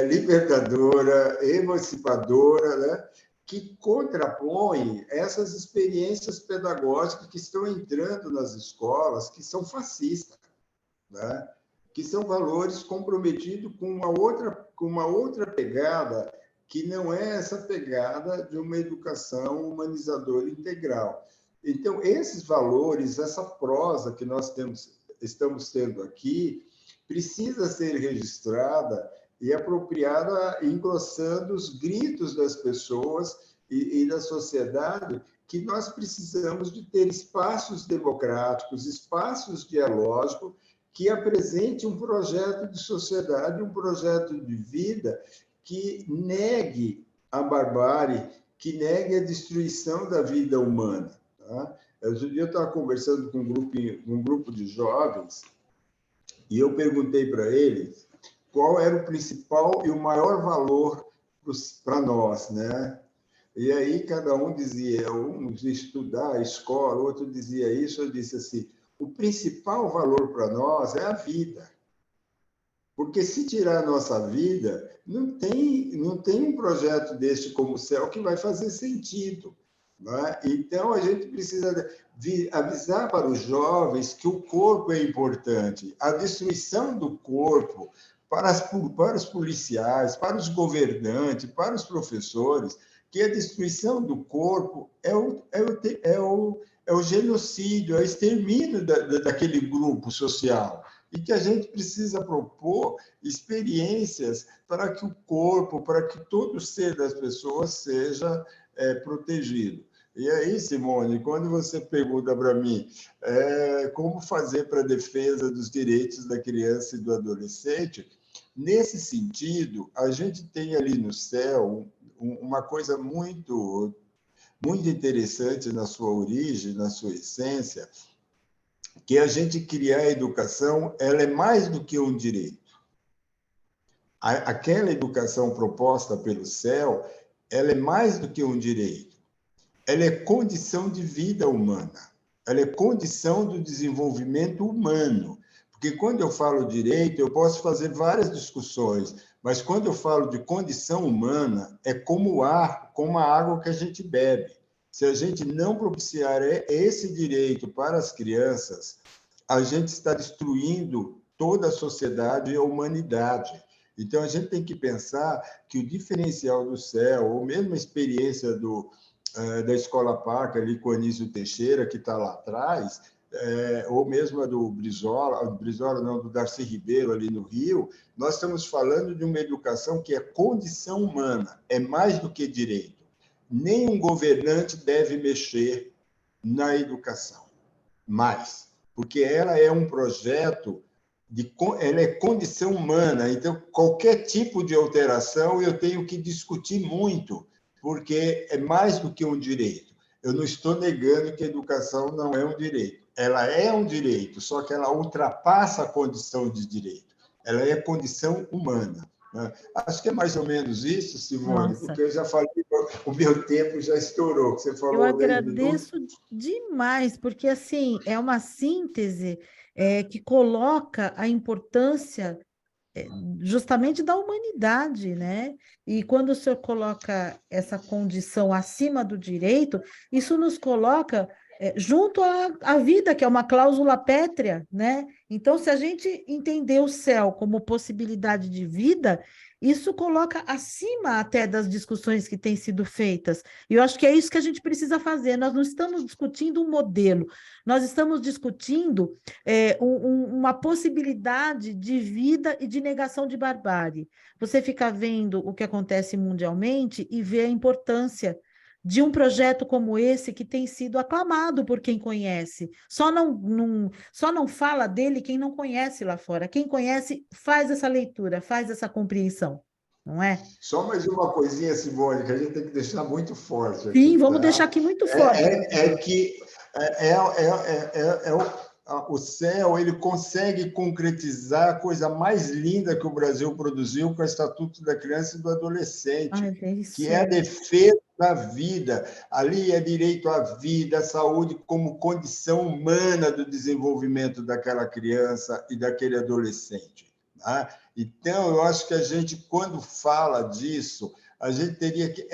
Libertadora, emancipadora, né? Que contrapõe essas experiências pedagógicas que estão entrando nas escolas, que são fascistas, né? Que são valores comprometidos com uma outra pegada, que não é essa pegada de uma educação humanizadora integral. Então, esses valores, essa prosa que nós estamos tendo aqui, precisa ser registrada e apropriada, engrossando os gritos das pessoas e da sociedade, que nós precisamos de ter espaços democráticos, espaços dialógicos, que apresente um projeto de sociedade, um projeto de vida que negue a barbárie, que negue a destruição da vida humana. Tá? Outro dia eu estava conversando com um grupo de jovens e eu perguntei para eles qual era o principal e o maior valor para nós, né? E aí cada um dizia, um estudar a escola, outro dizia isso, eu disse assim, o principal valor para nós é a vida. Porque se tirar a nossa vida, não tem um projeto deste como o céu que vai fazer sentido. Não é? Então, a gente precisa avisar para os jovens que o corpo é importante. A destruição do corpo para os policiais, para os governantes, para os professores, que a destruição do corpo é o genocídio, é o extermínio daquele grupo social e que a gente precisa propor experiências para que o corpo, para que todo o ser das pessoas seja protegido. E aí, Simone, quando você pergunta para mim como fazer para a defesa dos direitos da criança e do adolescente, nesse sentido, a gente tem ali no céu uma coisa muito, muito interessante na sua origem, na sua essência, que a gente criar a educação, ela é mais do que um direito. Aquela educação proposta pelo céu, ela é mais do que um direito. Ela é condição de vida humana. Ela é condição do desenvolvimento humano. Porque quando eu falo direito, eu posso fazer várias discussões, mas quando eu falo de condição humana, é como o ar, como a água que a gente bebe. Se a gente não propiciar esse direito para as crianças, a gente está destruindo toda a sociedade e a humanidade. Então, a gente tem que pensar que o diferencial do céu, ou mesmo a experiência da Escola Parker, ali com o Anísio Teixeira, que está lá atrás, ou mesmo a do Brizola não, do Darcy Ribeiro, ali no Rio, nós estamos falando de uma educação que é condição humana, é mais do que direito. Nenhum governante deve mexer na educação, mais, porque ela é um projeto, ela é condição humana, então qualquer tipo de alteração eu tenho que discutir muito, porque é mais do que um direito. Eu não estou negando que a educação não é um direito. Ela é um direito, só que ela ultrapassa a condição de direito. Ela é condição humana. Né? Acho que é mais ou menos isso, Simone, Nossa, porque eu já falei, o meu tempo já estourou. Você eu falou 10 minutos. agradeço demais, porque assim é uma síntese que coloca a importância justamente da humanidade, né? E quando o senhor coloca essa condição acima do direito, isso nos coloca junto à vida, que é uma cláusula pétrea, né? Então, se a gente entender o céu como possibilidade de vida, isso coloca acima até das discussões que têm sido feitas. E eu acho que é isso que a gente precisa fazer. Nós não estamos discutindo um modelo, nós estamos discutindo uma possibilidade de vida e de negação de barbárie. Você fica vendo o que acontece mundialmente e vê a importância de um projeto como esse que tem sido aclamado por quem conhece. Só não fala dele quem não conhece lá fora. Quem conhece faz essa leitura, faz essa compreensão, não é? Só mais uma coisinha, Simone, que a gente tem que deixar muito forte Sim, aqui, vamos deixar tá? aqui muito forte, É professor. que o céu ele consegue concretizar a coisa mais linda que o Brasil produziu com o Estatuto da Criança e do Ai, Adolescente, é que isso é a aí. defesa da vida. Ali é direito à vida, à saúde como condição humana do desenvolvimento daquela criança e daquele adolescente. Tá? Então, eu acho que a gente, quando fala disso, a gente teria que,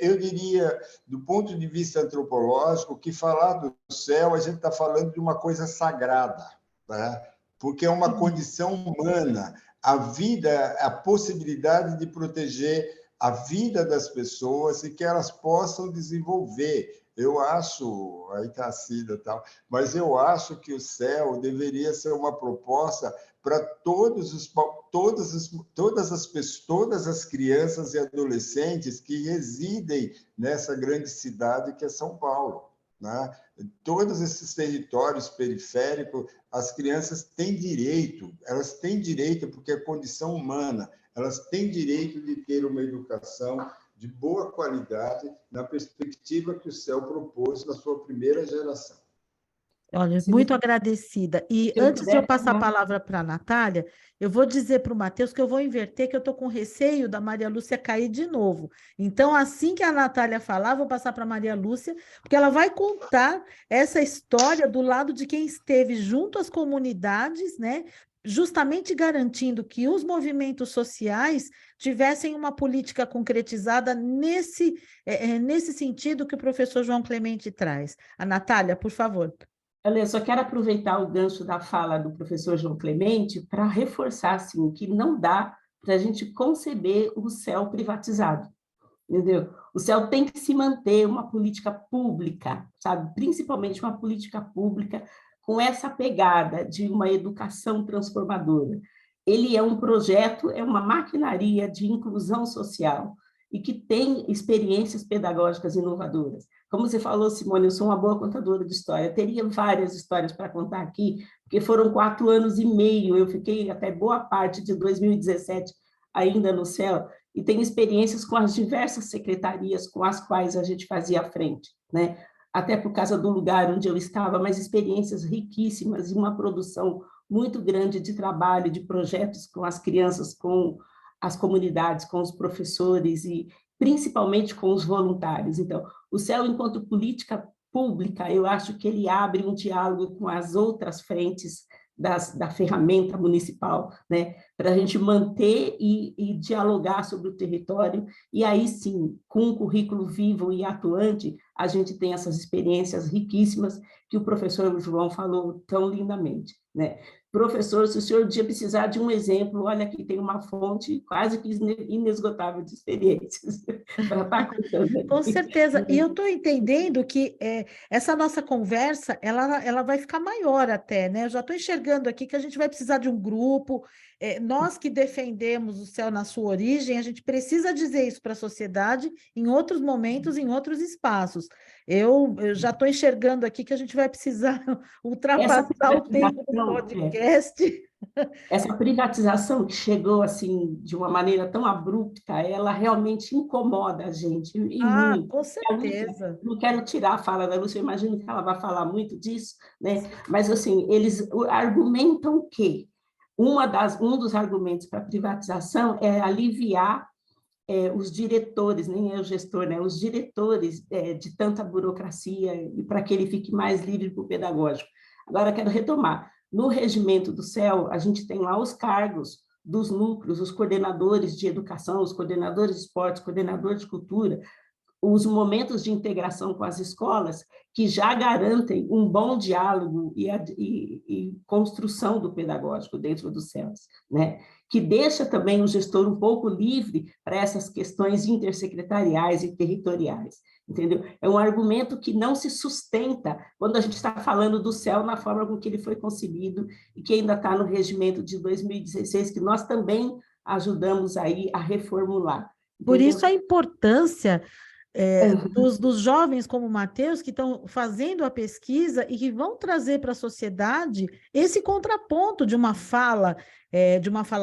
eu diria, do ponto de vista antropológico, que falar do céu, a gente está falando de uma coisa sagrada, tá? Porque é uma condição humana. A vida, a possibilidade de proteger a vida das pessoas e que elas possam desenvolver. Eu acho, aí está a Cida e tal, mas eu acho que o céu deveria ser uma proposta para todas as crianças e adolescentes que residem nessa grande cidade que é São Paulo. Né? Todos esses territórios periféricos, as crianças têm direito, elas têm direito porque é condição humana, elas têm direito de ter uma educação de boa qualidade na perspectiva que o céu propôs na sua primeira geração. Olha, Se muito você- agradecida. E se eu antes de eu puder passar a falar. palavra para a Natália, eu vou dizer para o Matheus que eu vou inverter, que eu estou com receio da Maria Lúcia cair de novo. Então, assim que a Natália falar, vou passar para a Maria Lúcia, porque ela vai contar essa história do lado de quem esteve junto às comunidades, né? Justamente garantindo que os movimentos sociais tivessem uma política concretizada nesse sentido que o professor João Clemente traz. A Natália, por favor. Eu só quero aproveitar o gancho da fala do professor João Clemente para reforçar assim, que não dá para a gente conceber o céu privatizado, entendeu? O céu tem que se manter uma política pública, sabe? Principalmente uma política pública com essa pegada de uma educação transformadora. Ele é um projeto, é uma maquinaria de inclusão social e que tem experiências pedagógicas inovadoras. Como você falou, Simone, eu sou uma boa contadora de história. Eu teria várias histórias para contar aqui, porque foram 4 anos e meio, eu fiquei até boa parte de 2017 ainda no céu, e tenho experiências com as diversas secretarias com as quais a gente fazia frente, né? Até por causa do lugar onde eu estava, mas experiências riquíssimas e uma produção muito grande de trabalho, de projetos com as crianças, com as comunidades, com os professores e principalmente com os voluntários. Então, o CEL, enquanto política pública, eu acho que ele abre um diálogo com as outras frentes da ferramenta municipal, né, para a gente manter e dialogar sobre o território, e aí sim, com um currículo vivo e atuante, a gente tem essas experiências riquíssimas que o professor João falou tão lindamente, né? Professor, se o senhor dia precisar de um exemplo, olha aqui tem uma fonte quase que inesgotável de experiências para estar contando Com aqui. certeza. E eu estou entendendo que essa nossa conversa ela vai ficar maior até, né? Eu já estou enxergando aqui que a gente vai precisar de um grupo. Nós que defendemos o céu na sua origem, a gente precisa dizer isso para a sociedade em outros momentos, em outros espaços. Eu já estou enxergando aqui que a gente vai precisar Essa ultrapassar o tempo do privatização, podcast. essa privatização que chegou assim de uma maneira tão abrupta, ela realmente incomoda a gente e Ah, muito. com A Lúcia, certeza. não quero tirar a fala da Lúcia, eu imagino que ela vai falar muito disso, né? Mas assim, eles argumentam que um dos argumentos para a privatização é aliviar os diretores, nem é o gestor, né? Os diretores de tanta burocracia e para que ele fique mais livre para o pedagógico. Agora, quero retomar. No regimento do CEL, a gente tem lá os cargos dos núcleos, os coordenadores de educação, os coordenadores de esportes, coordenadores de cultura, os momentos de integração com as escolas que já garantem um bom diálogo e construção do pedagógico dentro dos CELs, né? Que deixa também o gestor um pouco livre para essas questões intersecretariais e territoriais, entendeu? É um argumento que não se sustenta quando a gente está falando do CEL na forma com que ele foi concebido e que ainda está no regimento de 2016, que nós também ajudamos aí a reformular, Por entendeu? isso a importância dos jovens como o Matheus, que estão fazendo a pesquisa e que vão trazer para a sociedade esse contraponto de uma fala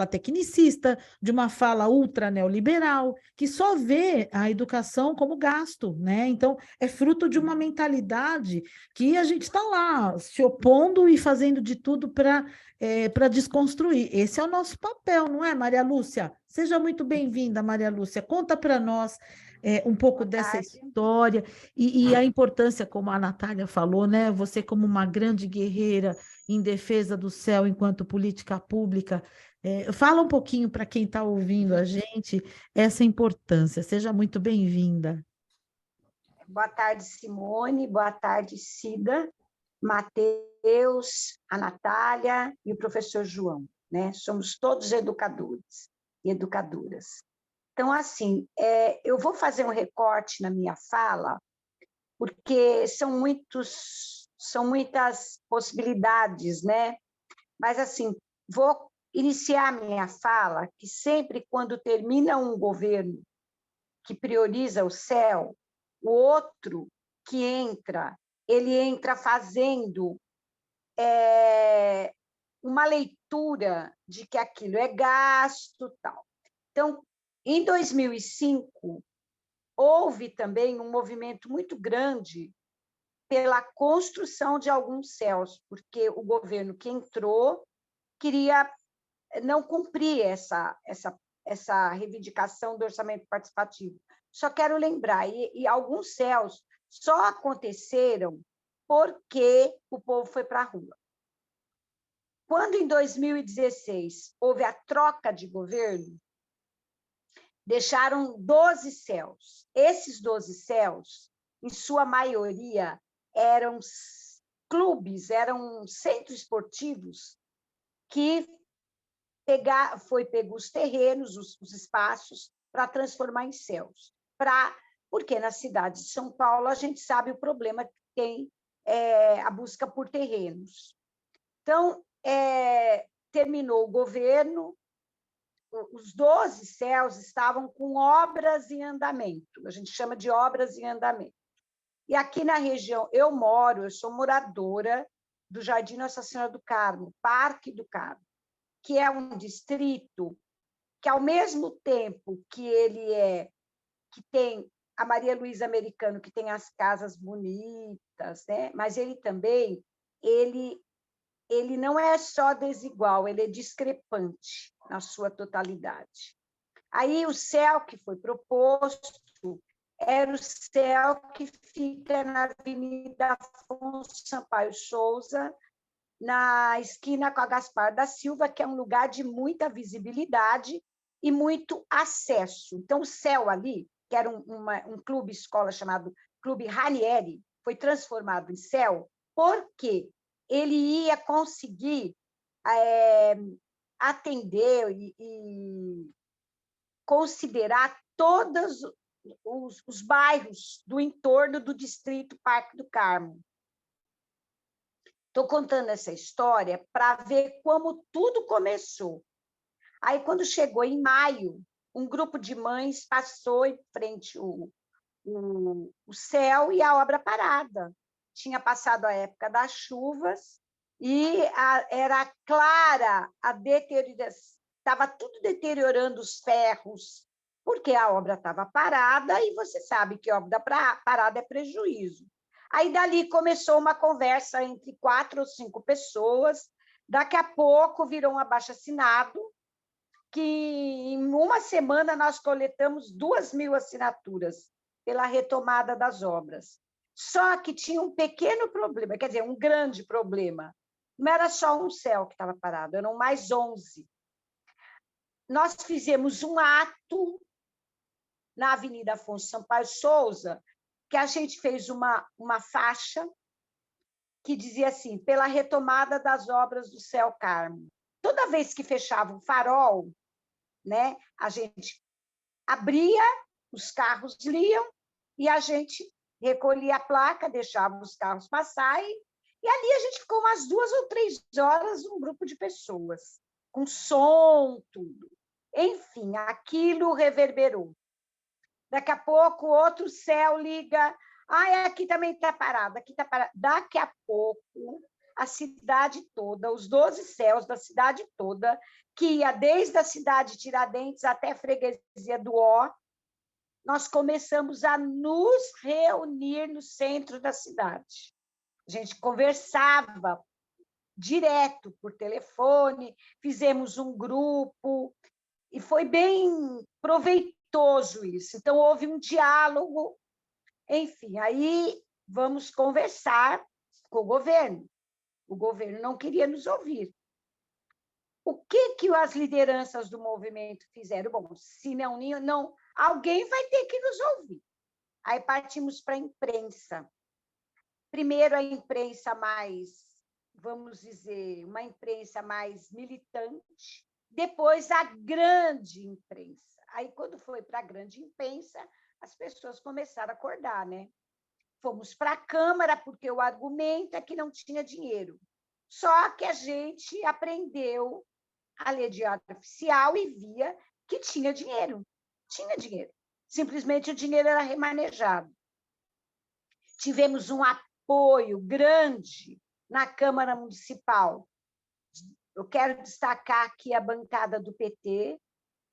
tecnicista, de uma fala ultra neoliberal, que só vê a educação como gasto, né? Então, é fruto de uma mentalidade que a gente está lá se opondo e fazendo de tudo para desconstruir. Esse é o nosso papel, não é, Maria Lúcia? Seja muito bem-vinda, Maria Lúcia. Conta para nós um pouco Boa dessa tarde. história e a importância, como a Natália falou, né? Você como uma grande guerreira em defesa do céu enquanto política pública. Fala um pouquinho para quem está ouvindo a gente essa importância. Seja muito bem-vinda. Boa tarde, Simone. Boa tarde, Cida, Matheus, a Natália e o professor João, né? Somos todos educadores e educadoras. Então, assim, eu vou fazer um recorte na minha fala, porque são muitas possibilidades, né? Mas, assim, vou iniciar a minha fala, que sempre quando termina um governo que prioriza o céu, o outro que entra, ele entra fazendo uma leitura de que aquilo é gasto, tal. Então, em 2005, houve também um movimento muito grande pela construção de alguns céus, porque o governo que entrou queria não cumprir essa reivindicação do orçamento participativo. Só quero lembrar, e alguns céus só aconteceram porque o povo foi para a rua. Quando, em 2016, houve a troca de governo, deixaram 12 céus. Esses 12 céus, em sua maioria, eram clubes, eram centros esportivos que foi pego os terrenos, os espaços, para transformar em céus. Porque na cidade de São Paulo a gente sabe o problema que tem a busca por terrenos. Então, terminou o governo, os 12 céus estavam com obras em andamento, a gente chama de obras em andamento. E aqui na região, eu sou moradora do Jardim Nossa Senhora do Carmo, Parque do Carmo, que é um distrito que, ao mesmo tempo que que tem a Maria Luísa Americano, que tem as casas bonitas, né? Mas ele também, ele não é só desigual, ele é discrepante na sua totalidade. Aí o céu que foi proposto era o céu que fica na Avenida Afonso Sampaio Souza, na esquina com a Gaspar da Silva, que é um lugar de muita visibilidade e muito acesso. Então, o céu ali, que era um clube escola chamado Clube Ranieri, foi transformado em céu porque ele ia conseguir atender e considerar todos os bairros do entorno do distrito Parque do Carmo. Estou contando essa história para ver como tudo começou. Aí, quando chegou em maio, um grupo de mães passou em frente o céu e a obra parada. Tinha passado a época das chuvas e era clara a deterioração, estava tudo deteriorando os ferros, porque a obra estava parada e você sabe que obra parada é prejuízo. Aí, dali, começou uma conversa entre 4 ou 5 pessoas. Daqui a pouco, virou um abaixo-assinado, que em uma semana nós coletamos 2.000 assinaturas pela retomada das obras. Só que tinha um pequeno problema, quer dizer, um grande problema. Não era só um céu que estava parado, eram mais 11. Nós fizemos um ato na Avenida Afonso Sampaio Souza, que a gente fez uma faixa que dizia assim, pela retomada das obras do Céu Carmo. Toda vez que fechava um farol, né, a gente abria, os carros liam, e a gente recolhia a placa, deixava os carros passarem, e ali a gente ficou umas 2 ou 3 horas, um grupo de pessoas, com som, tudo. Enfim, aquilo reverberou. Daqui a pouco, outro céu liga, aqui também está parado, aqui está parado. Daqui a pouco, a cidade toda, os 12 céus da cidade toda, que ia desde a cidade de Tiradentes até a freguesia do Ó, nós começamos a nos reunir no centro da cidade. A gente conversava direto por telefone, fizemos um grupo, e foi bem proveitoso isso. Então, houve um diálogo. Enfim, aí vamos conversar com o governo. O governo não queria nos ouvir. O que as lideranças do movimento fizeram? Bom, se não, alguém vai ter que nos ouvir. Aí partimos para a imprensa. Primeiro, a imprensa mais, vamos dizer, uma imprensa mais militante, depois a grande imprensa. Aí, quando foi para a grande imprensa, as pessoas começaram a acordar, né? Fomos para a Câmara, porque o argumento é que não tinha dinheiro. Só que a gente aprendeu a ler diário oficial e via que tinha dinheiro. Tinha dinheiro. Simplesmente o dinheiro era remanejado. Tivemos um apoio grande na Câmara Municipal. Eu quero destacar aqui a bancada do PT,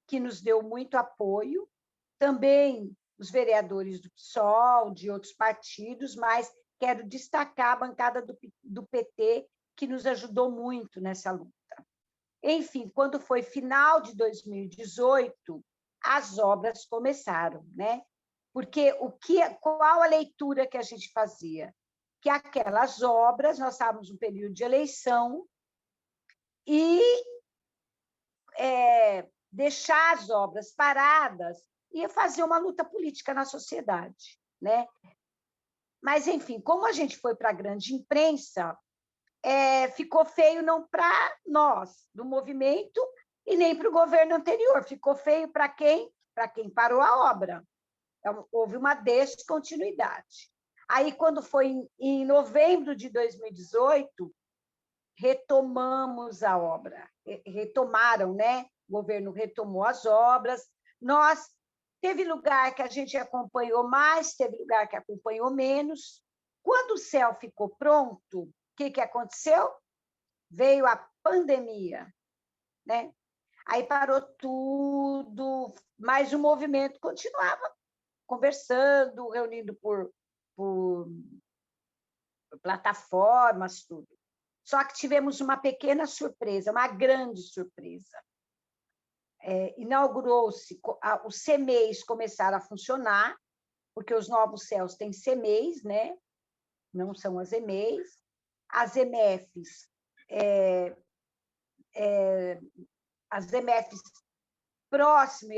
que nos deu muito apoio, também os vereadores do PSOL, de outros partidos, mas quero destacar a bancada do PT, que nos ajudou muito nessa luta. Enfim, quando foi final de 2018, as obras começaram, né? Porque qual a leitura que a gente fazia? Que aquelas obras, nós estávamos no período de eleição, e deixar as obras paradas ia fazer uma luta política na sociedade, né? Mas, enfim, como a gente foi para a grande imprensa, ficou feio não para nós, do movimento, e nem para o governo anterior. Ficou feio para quem? Para quem parou a obra. Então, houve uma descontinuidade. Aí, quando foi em novembro de 2018, retomamos a obra. Retomaram, né? O governo retomou as obras. Teve lugar que a gente acompanhou mais, teve lugar que acompanhou menos. Quando o céu ficou pronto, o que aconteceu? Veio a pandemia, né? Aí parou tudo, mas o movimento continuava conversando, reunindo por plataformas, tudo. Só que tivemos uma pequena surpresa, uma grande surpresa. Inaugurou-se, os CMEs começaram a funcionar, porque os Novos Céus têm CMEs, né? Não são as EMEIs. As EMFs, próximo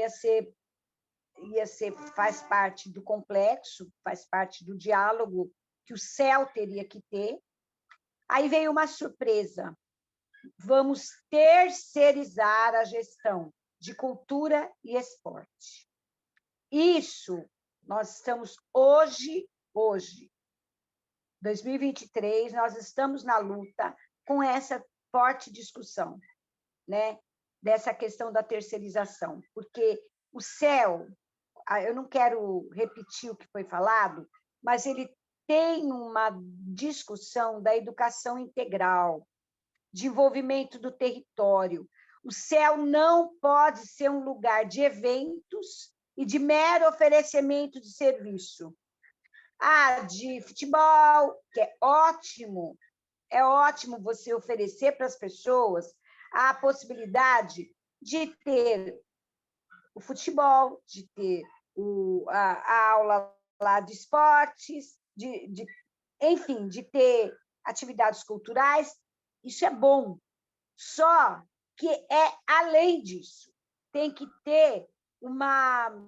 faz parte do complexo, faz parte do diálogo que o CEL teria que ter. Aí veio uma surpresa: vamos terceirizar a gestão de cultura e esporte. Isso, nós estamos hoje, 2023, nós estamos na luta com essa forte discussão, né? Dessa questão da terceirização, porque o CEL, eu não quero repetir o que foi falado, mas ele tem uma discussão da educação integral, de envolvimento do território. O CEL não pode ser um lugar de eventos e de mero oferecimento de serviço. De futebol, que é ótimo você oferecer para as pessoas a possibilidade de ter o futebol, de ter a aula lá de esportes, enfim, de ter atividades culturais. Isso é bom, só que além disso, tem que ter uma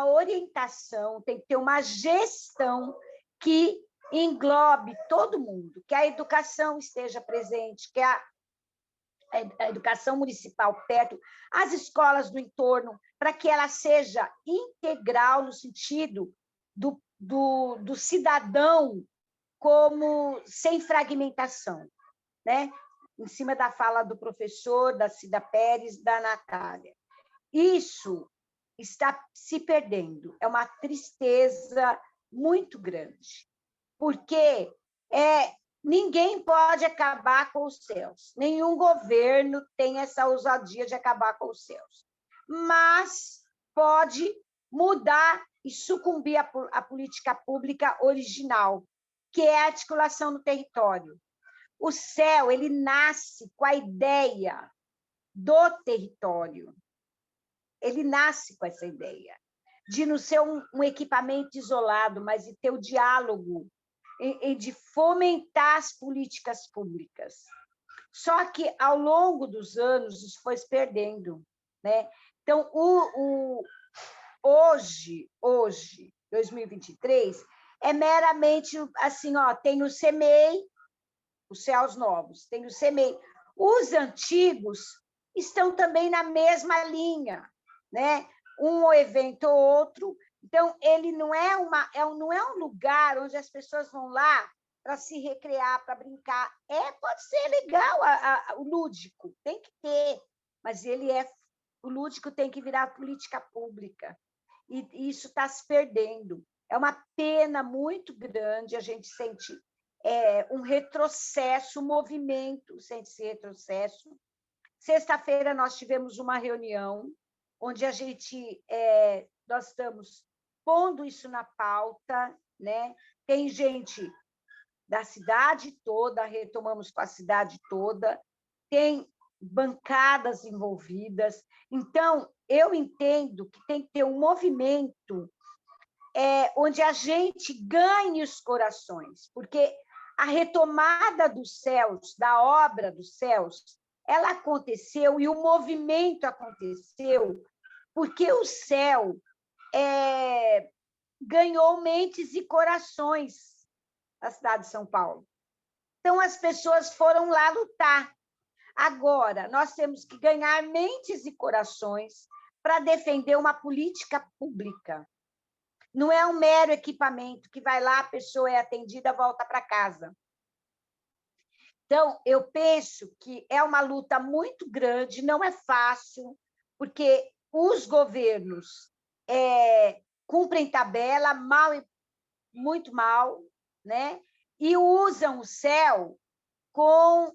orientação, tem que ter uma gestão que englobe todo mundo, que a educação esteja presente, que a educação municipal perto, as escolas do entorno, para que ela seja integral no sentido do cidadão, como sem fragmentação, né? Em cima da fala do professor, da Cida Pérez, da Natália. Isso está se perdendo. É uma tristeza muito grande, porque ninguém pode acabar com os céus. Nenhum governo tem essa ousadia de acabar com os céus. Mas pode mudar e sucumbir à política pública original, que é a articulação no território. O CEL, ele nasce com a ideia do território. Ele nasce com essa ideia de não ser um equipamento isolado, mas de ter o diálogo e de fomentar as políticas públicas. Só que, ao longo dos anos, isso foi se perdendo, né? Então, hoje, 2023, é meramente assim, tem o CMEI, os CELs novos, tem o CMEI. Os antigos estão também na mesma linha, né? Um evento ou outro. Então, ele não é um lugar onde as pessoas vão lá para se recrear, para brincar. Pode ser legal o lúdico, tem que ter, mas o lúdico tem que virar política pública. E isso está se perdendo. É uma pena muito grande, a gente sente um retrocesso, um movimento sente esse retrocesso. Sexta-feira nós tivemos uma reunião onde nós estamos pondo isso na pauta, né? Tem gente da cidade toda, retomamos com a cidade toda, tem bancadas envolvidas. Então, eu entendo que tem que ter um movimento onde a gente ganhe os corações, porque a retomada dos céus, da obra dos céus, ela aconteceu e o movimento aconteceu porque o céu ganhou mentes e corações da cidade de São Paulo. Então, as pessoas foram lá lutar. Agora, nós temos que ganhar mentes e corações para defender uma política pública. Não é um mero equipamento que vai lá, a pessoa é atendida, volta para casa. Então, eu penso que é uma luta muito grande, não é fácil, porque os governos cumprem tabela, muito mal, né? E usam o céu como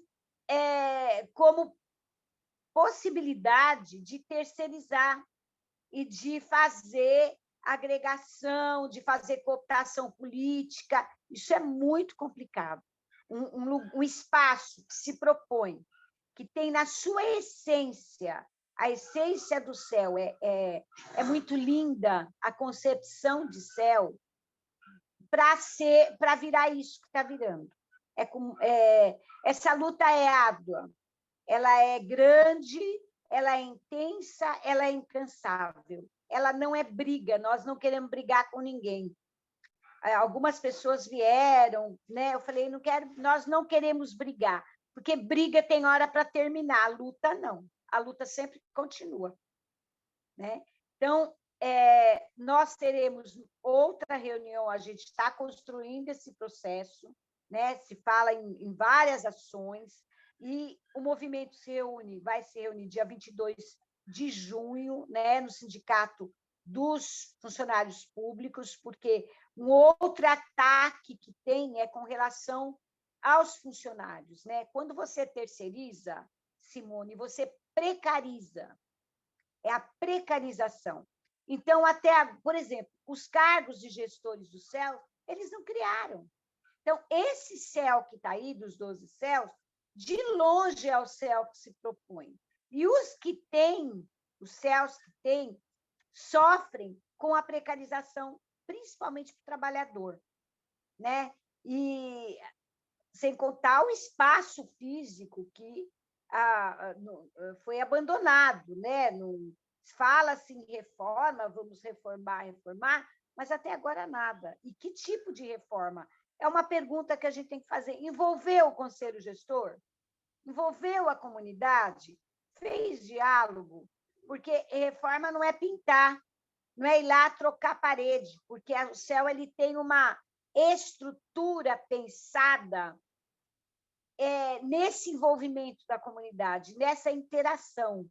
possibilidade de terceirizar e de fazer agregação, de fazer cooptação política. Isso é muito complicado. Um espaço que se propõe, que tem na sua essência, a essência do céu, é muito linda a concepção de céu, para virar isso que está virando. Essa luta é árdua, ela é grande, ela é intensa, ela é incansável. Ela não é briga, nós não queremos brigar com ninguém. Algumas pessoas vieram, né? Eu falei, nós não queremos brigar, porque briga tem hora para terminar, a luta não. A luta sempre continua, né? Então, nós teremos outra reunião, a gente está construindo esse processo, né? Se fala em várias ações, e o movimento vai se reunir dia 22 de junho, né? No Sindicato dos Funcionários Públicos, porque um outro ataque que tem é com relação aos funcionários, né? Quando você terceiriza, Simone, você precariza, é a precarização. Então, por exemplo, os cargos de gestores do céu, eles não criaram. Então, esse céu que está aí, dos 12 céus, de longe é o céu que se propõe. E os céus que têm, sofrem com a precarização, principalmente para o trabalhador, né? E sem contar o espaço físico que foi abandonado, né? Fala-se em reforma, vamos reformar, mas até agora nada. E que tipo de reforma? É uma pergunta que a gente tem que fazer. Envolveu o conselho gestor? Envolveu a comunidade? Fez diálogo? Porque reforma não é pintar, não é ir lá trocar parede, porque o céu ele tem uma estrutura pensada nesse envolvimento da comunidade, nessa interação,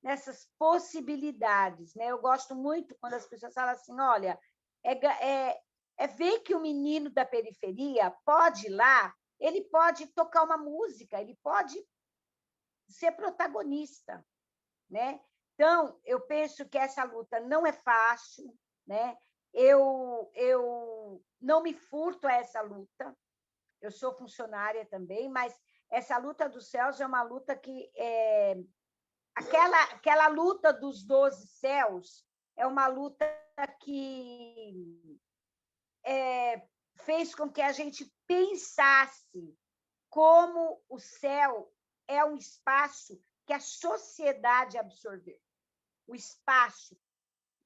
nessas possibilidades, né? Eu gosto muito quando as pessoas falam assim, olha, ver que o menino da periferia pode ir lá, ele pode tocar uma música, ele pode ser protagonista, né? Então, eu penso que essa luta não é fácil, né? Eu não me furto a essa luta, eu sou funcionária também, mas essa luta dos céus é uma luta que aquela luta dos 12 céus é uma luta que fez com que a gente pensasse como o céu é um espaço que a sociedade absorveu, o espaço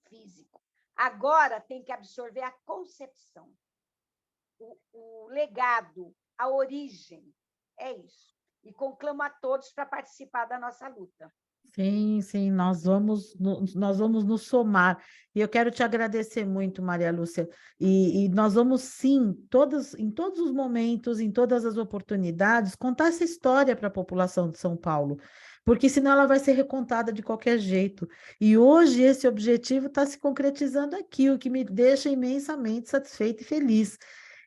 físico. Agora tem que absorver a concepção, o legado, a origem. É isso. E conclamo a todos para participar da nossa luta. Sim, nós vamos nos somar. E eu quero te agradecer muito, Maria Lúcia. E nós vamos, sim, em todos os momentos, em todas as oportunidades, contar essa história para a população de São Paulo, porque senão ela vai ser recontada de qualquer jeito. E hoje esse objetivo está se concretizando aqui, o que me deixa imensamente satisfeita e feliz.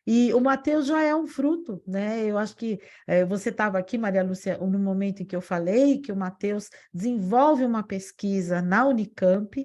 E o Matheus já é um fruto, né? Eu acho que você estava aqui, Maria Lúcia, no momento em que eu falei que o Matheus desenvolve uma pesquisa na Unicamp,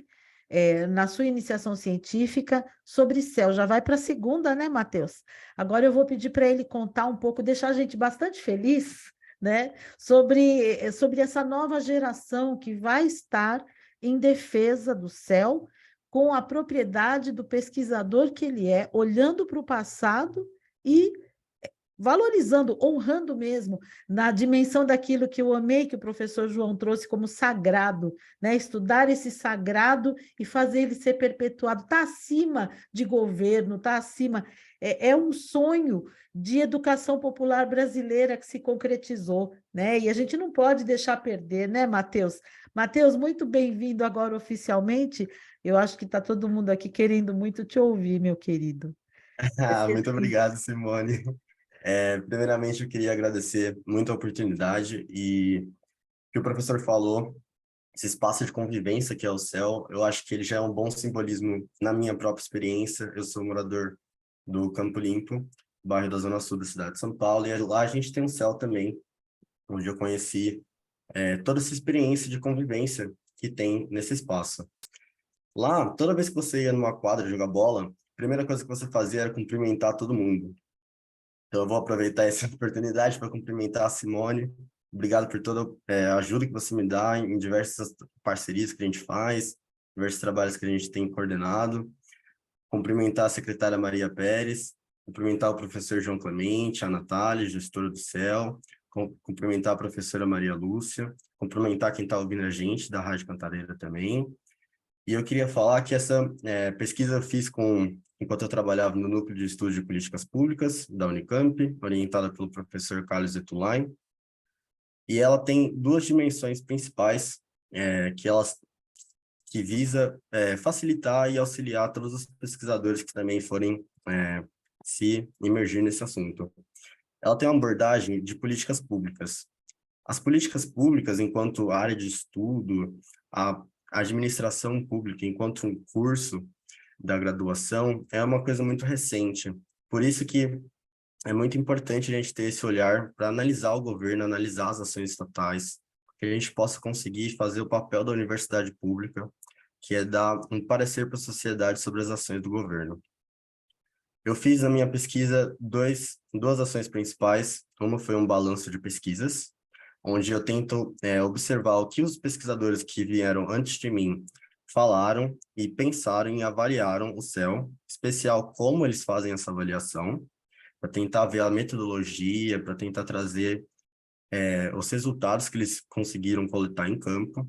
na sua iniciação científica sobre céu. Já vai para a segunda, né, Matheus? Agora eu vou pedir para ele contar um pouco, deixar a gente bastante feliz, né, sobre essa nova geração que vai estar em defesa do céu, com a propriedade do pesquisador que ele é, olhando para o passado e valorizando, honrando mesmo, na dimensão daquilo que eu amei que o professor João trouxe como sagrado, né? Estudar esse sagrado e fazer ele ser perpetuado. Está acima de governo, está acima. É um sonho de educação popular brasileira que se concretizou, né? E a gente não pode deixar perder, né, Matheus? Matheus, muito bem-vindo agora oficialmente. Eu acho que está todo mundo aqui querendo muito te ouvir, meu querido. Muito obrigado, Simone. Primeiramente, eu queria agradecer muito a oportunidade e que o professor falou, esse espaço de convivência que é o céu, eu acho que ele já é um bom simbolismo na minha própria experiência. Eu sou morador do Campo Limpo, bairro da Zona Sul da cidade de São Paulo, e lá a gente tem um céu também, onde eu conheci toda essa experiência de convivência que tem nesse espaço. Lá, toda vez que você ia numa quadra jogar bola, a primeira coisa que você fazia era cumprimentar todo mundo. Então, eu vou aproveitar essa oportunidade para cumprimentar a Simone. Obrigado por toda a ajuda que você me dá em diversas parcerias que a gente faz, diversos trabalhos que a gente tem coordenado. Cumprimentar a secretária Maria Pérez, cumprimentar o professor João Clemente, a Natália, gestora do CEL, cumprimentar a professora Maria Lúcia, cumprimentar quem está ouvindo a gente, da Rádio Cantareira também. E eu queria falar que essa pesquisa eu fiz enquanto eu trabalhava no Núcleo de Estudos de Políticas Públicas da Unicamp, orientada pelo professor Carlos Etulain, e ela tem duas dimensões principais que visa facilitar e auxiliar todos os pesquisadores que também forem se imergir nesse assunto. Ela tem uma abordagem de políticas públicas. As políticas públicas, enquanto área de estudo, a administração pública, enquanto um curso da graduação, é uma coisa muito recente. Por isso que é muito importante a gente ter esse olhar para analisar o governo, analisar as ações estatais, que a gente possa conseguir fazer o papel da universidade pública, que é dar um parecer para a sociedade sobre as ações do governo. Eu fiz na minha pesquisa duas ações principais. Uma foi um balanço de pesquisas, onde eu tento observar o que os pesquisadores que vieram antes de mim falaram e pensaram e avaliaram o CEL, em especial como eles fazem essa avaliação, para tentar ver a metodologia, para tentar trazer os resultados que eles conseguiram coletar em campo.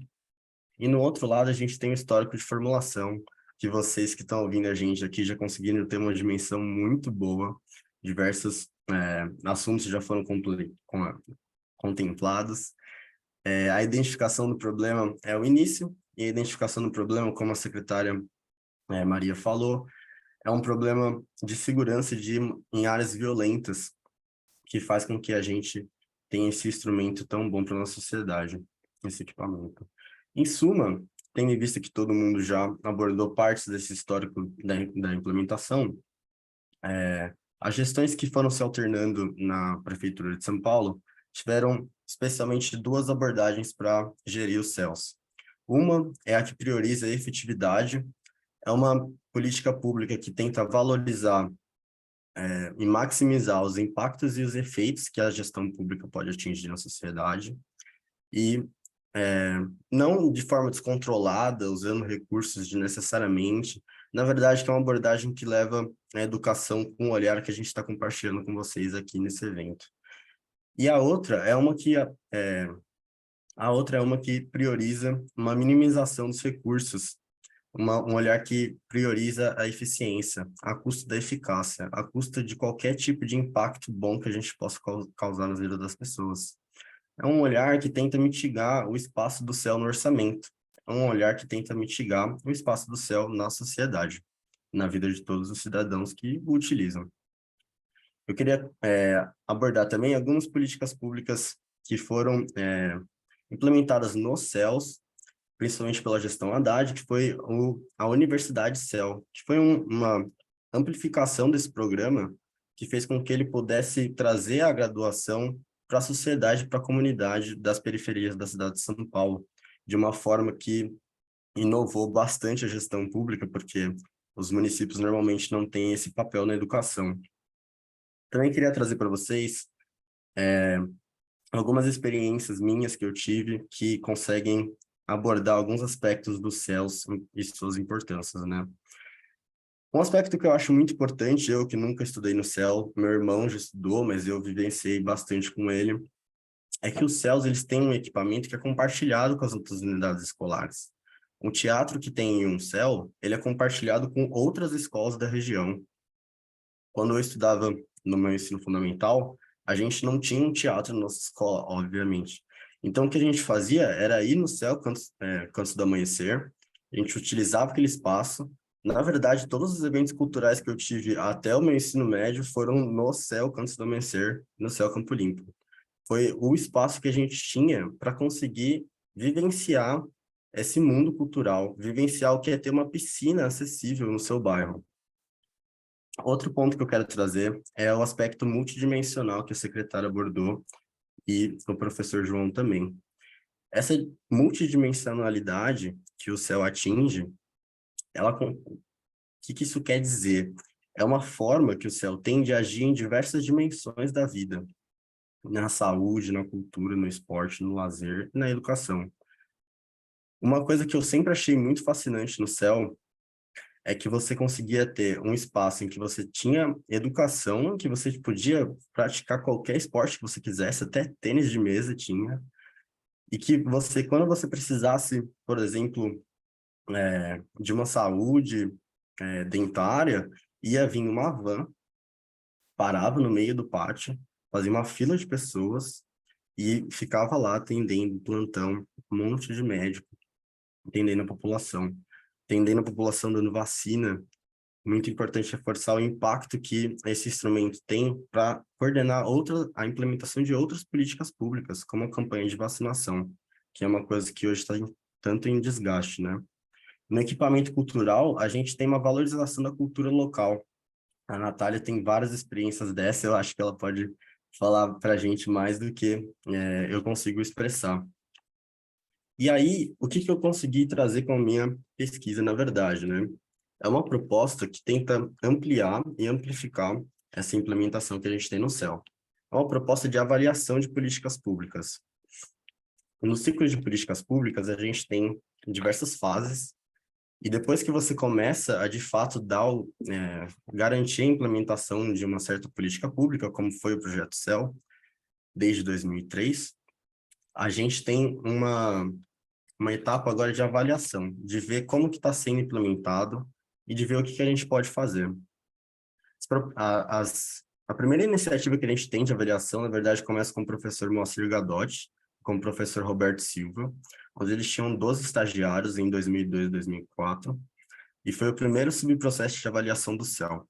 E no outro lado, a gente tem o histórico de formulação, que vocês que estão ouvindo a gente aqui já conseguiram ter uma dimensão muito boa, diversos assuntos já foram contemplados. A identificação do problema é o início, e a identificação do problema, como a secretária Maria falou, é um problema de segurança em áreas violentas, que faz com que a gente tenha esse instrumento tão bom para a nossa sociedade, esse equipamento. Em suma, tendo em vista que todo mundo já abordou partes desse histórico da implementação, as gestões que foram se alternando na Prefeitura de São Paulo tiveram especialmente duas abordagens para gerir os CELs. Uma é a que prioriza a efetividade, é uma política pública que tenta valorizar e maximizar os impactos e os efeitos que a gestão pública pode atingir na sociedade, e não de forma descontrolada, usando recursos desnecessariamente. Na verdade, que é uma abordagem que leva a educação com o olhar que a gente está compartilhando com vocês aqui nesse evento. E a outra é uma que prioriza uma minimização dos recursos, um olhar que prioriza a eficiência, a custo da eficácia, a custo de qualquer tipo de impacto bom que a gente possa causar na vida das pessoas. É um olhar que tenta mitigar o espaço do céu no orçamento. É um olhar que tenta mitigar o espaço do céu na sociedade, na vida de todos os cidadãos que o utilizam. Eu queria abordar também algumas políticas públicas que foram implementadas nos CELs, principalmente pela gestão Haddad, que foi a Universidade CEL, que foi uma amplificação desse programa que fez com que ele pudesse trazer a graduação para a sociedade, para a comunidade das periferias da cidade de São Paulo, de uma forma que inovou bastante a gestão pública, porque os municípios normalmente não têm esse papel na educação. Também queria trazer para vocês algumas experiências minhas que eu tive que conseguem abordar alguns aspectos dos céus e suas importâncias, né? Um aspecto que eu acho muito importante, eu que nunca estudei no céu, meu irmão já estudou, mas eu vivenciei bastante com ele, é que os céus eles têm um equipamento que é compartilhado com as outras unidades escolares. Um teatro que tem em um céu, ele é compartilhado com outras escolas da região. Quando eu estudava no meu ensino fundamental, a gente não tinha um teatro na nossa escola, obviamente. Então, o que a gente fazia era ir no céu antes do amanhecer, a gente utilizava aquele espaço. Na verdade, todos os eventos culturais que eu tive até o meu ensino médio foram no céu antes do amanhecer, no céu Campo Limpo. Foi o espaço que a gente tinha para conseguir vivenciar esse mundo cultural, vivenciar o que é ter uma piscina acessível no seu bairro. Outro ponto que eu quero trazer é o aspecto multidimensional que a secretária abordou e o professor João também. Essa multidimensionalidade que o céu atinge, o que isso quer dizer? É uma forma que o céu tem de agir em diversas dimensões da vida, na saúde, na cultura, no esporte, no lazer e na educação. Uma coisa que eu sempre achei muito fascinante no céu é que você conseguia ter um espaço em que você tinha educação, que você podia praticar qualquer esporte que você quisesse, até tênis de mesa tinha, e que você, quando você precisasse, por exemplo, de uma saúde dentária, ia vir uma van, parava no meio do pátio, fazia uma fila de pessoas e ficava lá atendendo plantão, um monte de médico, atendendo a população dando vacina. Muito importante reforçar o impacto que esse instrumento tem para coordenar a implementação de outras políticas públicas, como a campanha de vacinação, que é uma coisa que hoje está tanto em desgaste, né? No equipamento cultural, a gente tem uma valorização da cultura local. A Natália tem várias experiências dessa, eu acho que ela pode falar para a gente mais do que eu consigo expressar. E aí, o que eu consegui trazer com a minha pesquisa, na verdade, né? É uma proposta que tenta ampliar e amplificar essa implementação que a gente tem no céu. É uma proposta de avaliação de políticas públicas. No ciclo de políticas públicas, a gente tem diversas fases, e depois que você começa a, de fato, garantir a implementação de uma certa política pública, como foi o Projeto Céu, desde 2003, a gente tem uma etapa agora de avaliação, de ver como que está sendo implementado e de ver o que a gente pode fazer. A primeira iniciativa que a gente tem de avaliação, na verdade, começa com o professor Moacir Gadotti, com o professor Roberto Silva, onde eles tinham 12 estagiários em 2002 e 2004, e foi o primeiro subprocesso de avaliação do céu.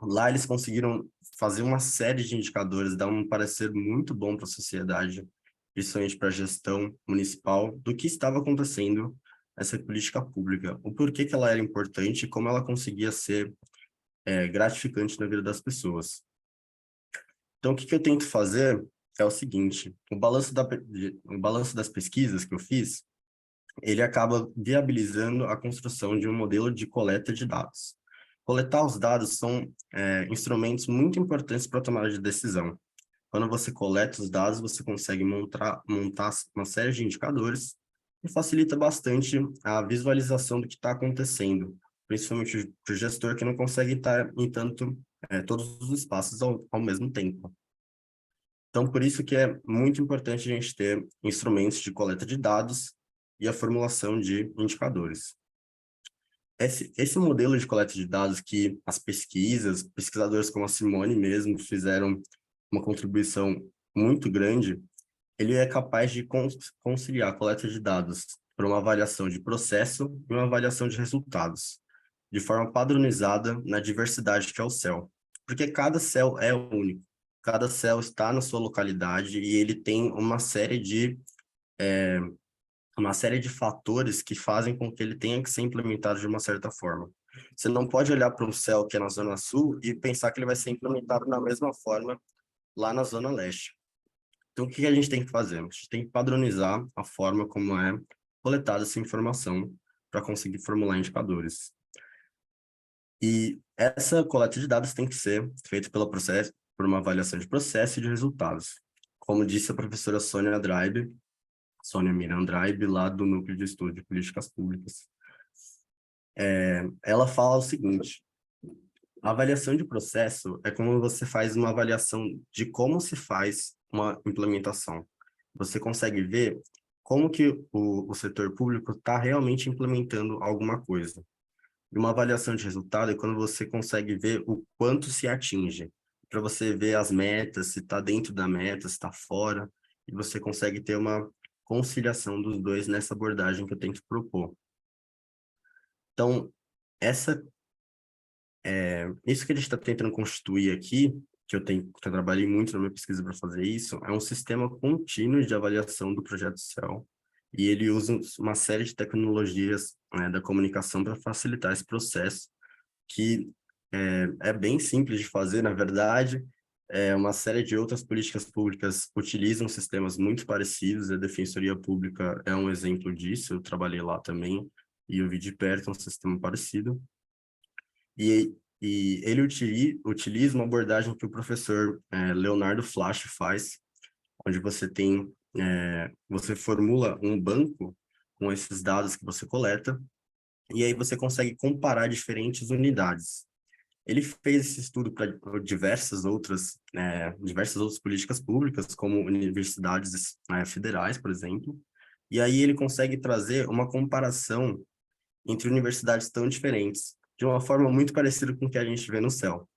Lá eles conseguiram fazer uma série de indicadores, dar um parecer muito bom para a sociedade, principalmente para a gestão municipal, do que estava acontecendo essa política pública, o porquê que ela era importante e como ela conseguia ser gratificante na vida das pessoas. Então, o que eu tento fazer é o seguinte: o balanço das pesquisas que eu fiz, ele acaba viabilizando a construção de um modelo de coleta de dados. Coletar os dados são instrumentos muito importantes para a tomada de decisão. Quando você coleta os dados, você consegue montar uma série de indicadores e facilita bastante a visualização do que está acontecendo, principalmente para o gestor que não consegue estar em todos os espaços ao mesmo tempo. Então, por isso que é muito importante a gente ter instrumentos de coleta de dados e a formulação de indicadores. Esse modelo de coleta de dados que pesquisadores como a Simone mesmo fizeram uma contribuição muito grande, ele é capaz de conciliar a coleta de dados para uma avaliação de processo e uma avaliação de resultados, de forma padronizada na diversidade que é o céu. Porque cada céu é único, cada céu está na sua localidade e ele tem uma série de fatores que fazem com que ele tenha que ser implementado de uma certa forma. Você não pode olhar para um céu que é na Zona Sul e pensar que ele vai ser implementado da mesma forma lá na Zona Leste. Então, o que a gente tem que fazer? A gente tem que padronizar a forma como é coletada essa informação para conseguir formular indicadores. E essa coleta de dados tem que ser feita por uma avaliação de processo e de resultados. Como disse a professora Sônia Miran Draib, lá do Núcleo de Estudo de Políticas Públicas. Ela fala o seguinte: a avaliação de processo é como você faz uma avaliação de como se faz uma implementação. Você consegue ver como que o setor público está realmente implementando alguma coisa. E uma avaliação de resultado é quando você consegue ver o quanto se atinge, para você ver as metas, se está dentro da meta, se está fora, e você consegue ter uma conciliação dos dois nessa abordagem que eu tento propor. Então, isso que a gente está tentando constituir aqui, que eu trabalhei muito na minha pesquisa para fazer isso, é um sistema contínuo de avaliação do projeto CEL, e ele usa uma série de tecnologias da comunicação para facilitar esse processo, que é bem simples de fazer, na verdade. Uma série de outras políticas públicas utilizam sistemas muito parecidos, a Defensoria Pública é um exemplo disso, eu trabalhei lá também, e eu vi de perto um sistema parecido. E ele utiliza uma abordagem que o professor Leonardo Flasch faz, onde você formula um banco com esses dados que você coleta, e aí você consegue comparar diferentes unidades. Ele fez esse estudo para diversas outras políticas públicas, como universidades federais, por exemplo, e aí ele consegue trazer uma comparação entre universidades tão diferentes, de uma forma muito parecida com o que a gente vê no CEL.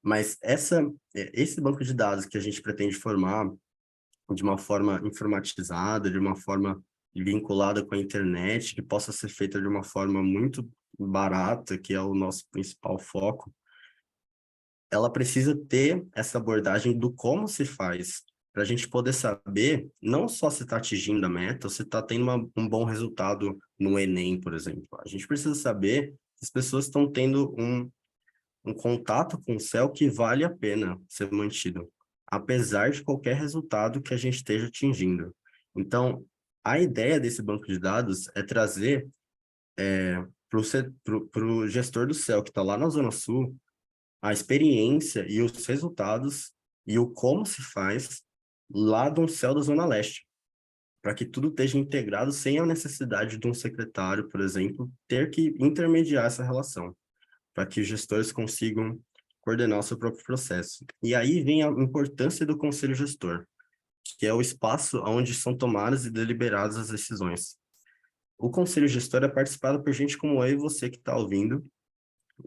Mas esse banco de dados que a gente pretende formar de uma forma informatizada, de uma forma vinculada com a internet, que possa ser feita de uma forma muito barata, que é o nosso principal foco, ela precisa ter essa abordagem do como se faz, para a gente poder saber não só se está atingindo a meta, ou se está tendo um bom resultado no Enem, por exemplo. A gente precisa saber se as pessoas estão tendo um contato com o CEL que vale a pena ser mantido, apesar de qualquer resultado que a gente esteja atingindo. Então, a ideia desse banco de dados é trazer para o gestor do CEL, que está lá na Zona Sul, a experiência e os resultados e o como se faz lá do CEL da Zona Leste, para que tudo esteja integrado sem a necessidade de um secretário, por exemplo, ter que intermediar essa relação, para que os gestores consigam coordenar o seu próprio processo. E aí vem a importância do conselho gestor, que é o espaço onde são tomadas e deliberadas as decisões. O conselho gestor é participado por gente como eu e você que está ouvindo,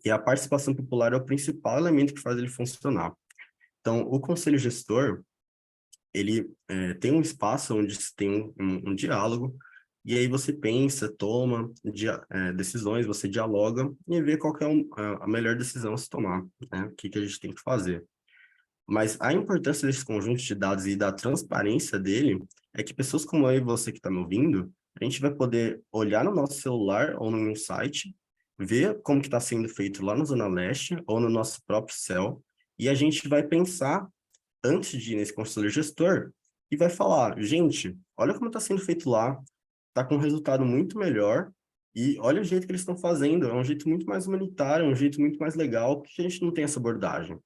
e a participação popular é o principal elemento que faz ele funcionar. Então, o conselho gestor, ele tem um espaço onde se tem um diálogo, e aí você pensa, toma decisões, você dialoga e vê qual que é a melhor decisão a se tomar, né? O que a gente tem que fazer. Mas a importância desse conjunto de dados e da transparência dele é que pessoas como eu e você que está me ouvindo, a gente vai poder olhar no nosso celular ou no site, ver como que está sendo feito lá na Zona Leste ou no nosso próprio CEL, e a gente vai pensar, antes de ir nesse conselho gestor, e vai falar, gente, olha como está sendo feito lá, está com um resultado muito melhor, e olha o jeito que eles estão fazendo, é um jeito muito mais humanitário, é um jeito muito mais legal, porque a gente não tem essa abordagem.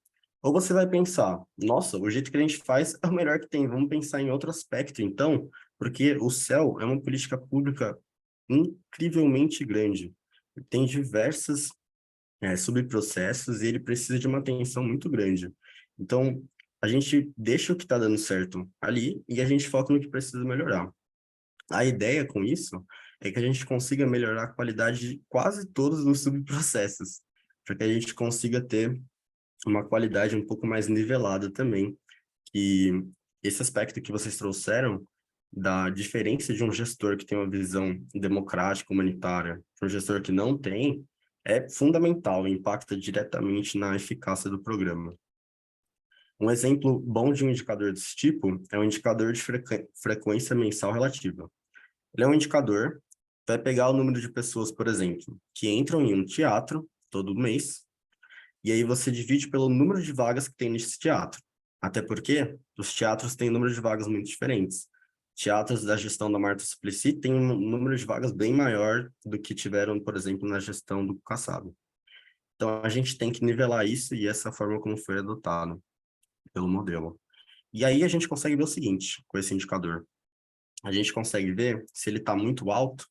Ou você vai pensar, nossa, o jeito que a gente faz é o melhor que tem, vamos pensar em outro aspecto, então, porque o CEL é uma política pública incrivelmente grande. Tem diversas subprocessos e ele precisa de uma atenção muito grande. Então, a gente deixa o que está dando certo ali e a gente foca no que precisa melhorar. A ideia com isso é que a gente consiga melhorar a qualidade de quase todos os subprocessos, para que a gente consiga ter uma qualidade um pouco mais nivelada também. E esse aspecto que vocês trouxeram da diferença de um gestor que tem uma visão democrática, humanitária, para um gestor que não tem, é fundamental e impacta diretamente na eficácia do programa. Um exemplo bom de um indicador desse tipo é o indicador de frequência mensal relativa. Ele é um indicador que vai pegar o número de pessoas, por exemplo, que entram em um teatro todo mês, e aí você divide pelo número de vagas que tem nesse teatro. Até porque os teatros têm número de vagas muito diferentes. teatros da gestão da Marta Suplicy têm um número de vagas bem maior do que tiveram, por exemplo, na gestão do Kassab. Então, a gente tem que nivelar isso e essa forma como foi adotado pelo modelo. E aí a gente consegue ver o seguinte, com esse indicador. A gente consegue ver, se ele está muito alto,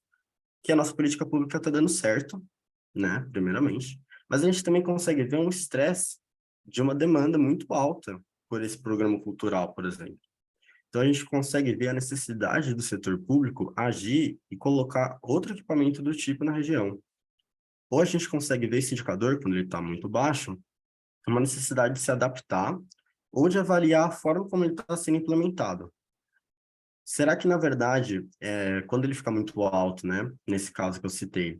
que a nossa política pública está dando certo, né, primeiramente. Mas a gente também consegue ver um estresse de uma demanda muito alta por esse programa cultural, por exemplo. Então, a gente consegue ver a necessidade do setor público agir e colocar outro equipamento do tipo na região. Ou a gente consegue ver esse indicador, quando ele está muito baixo, uma necessidade de se adaptar ou de avaliar a forma como ele está sendo implementado. Será que, na verdade, quando ele fica muito alto, né, nesse caso que eu citei,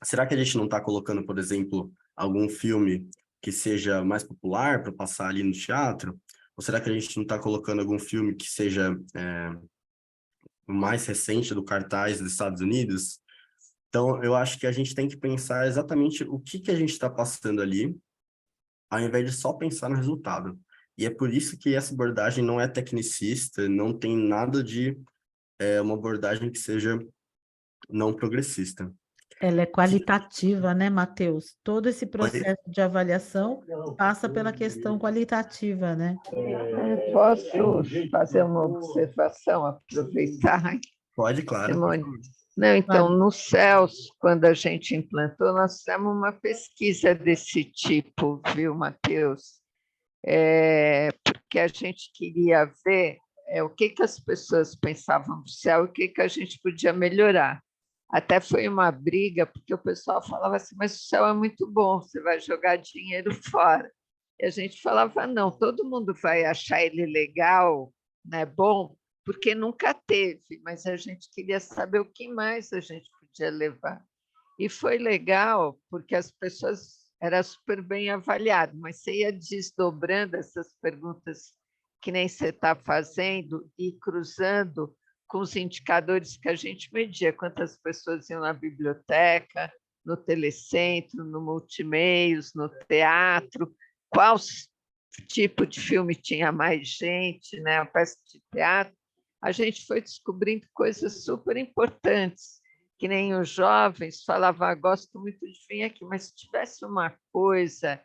será que a gente não está colocando, por exemplo, algum filme que seja mais popular para passar ali no teatro? Ou será que a gente não está colocando algum filme que seja o mais recente do cartaz dos Estados Unidos? Então, eu acho que a gente tem que pensar exatamente o que a gente está passando ali, ao invés de só pensar no resultado. E é por isso que essa abordagem não é tecnicista, não tem nada de uma abordagem que seja não progressista. Ela é qualitativa, né, Matheus? Todo esse Oi? processo de avaliação passa pela questão qualitativa, né? Posso fazer uma observação, aproveitar, Pode, claro. Simone? Não, então, no CELS, quando a gente implantou, nós fizemos uma pesquisa desse tipo, viu, Matheus? Porque a gente queria ver o que as pessoas pensavam do CEL e o que a gente podia melhorar. Até foi uma briga, porque o pessoal falava assim, mas o CEL é muito bom, você vai jogar dinheiro fora. E a gente falava, não, todo mundo vai achar ele legal, né, bom, porque nunca teve, mas a gente queria saber o que mais a gente podia levar. E foi legal, porque as pessoas era super bem avaliado, mas você ia desdobrando essas perguntas que nem você está fazendo e cruzando com os indicadores que a gente media, quantas pessoas iam na biblioteca, no telecentro, no multimeios, no teatro, qual tipo de filme tinha mais gente, né? A peça de teatro. A gente foi descobrindo coisas super importantes, que nem os jovens falavam, gosto muito de vir aqui, mas se tivesse uma coisa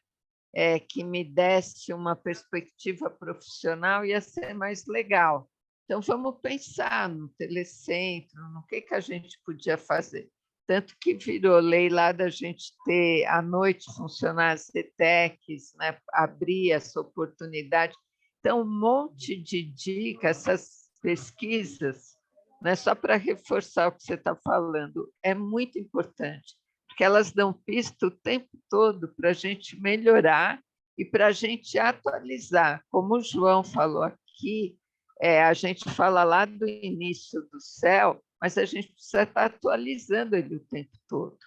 que me desse uma perspectiva profissional, ia ser mais legal. Então, vamos pensar no telecentro, no que a gente podia fazer. Tanto que virou lei lá da gente ter, à noite, funcionar as ETECs, né? Abrir essa oportunidade. Então, um monte de dicas, essas pesquisas, né? Só para reforçar o que você está falando, é muito importante, porque elas dão pista o tempo todo para a gente melhorar e para a gente atualizar. Como o João falou aqui, a gente fala lá do início do CEL, mas a gente precisa estar atualizando ele o tempo todo,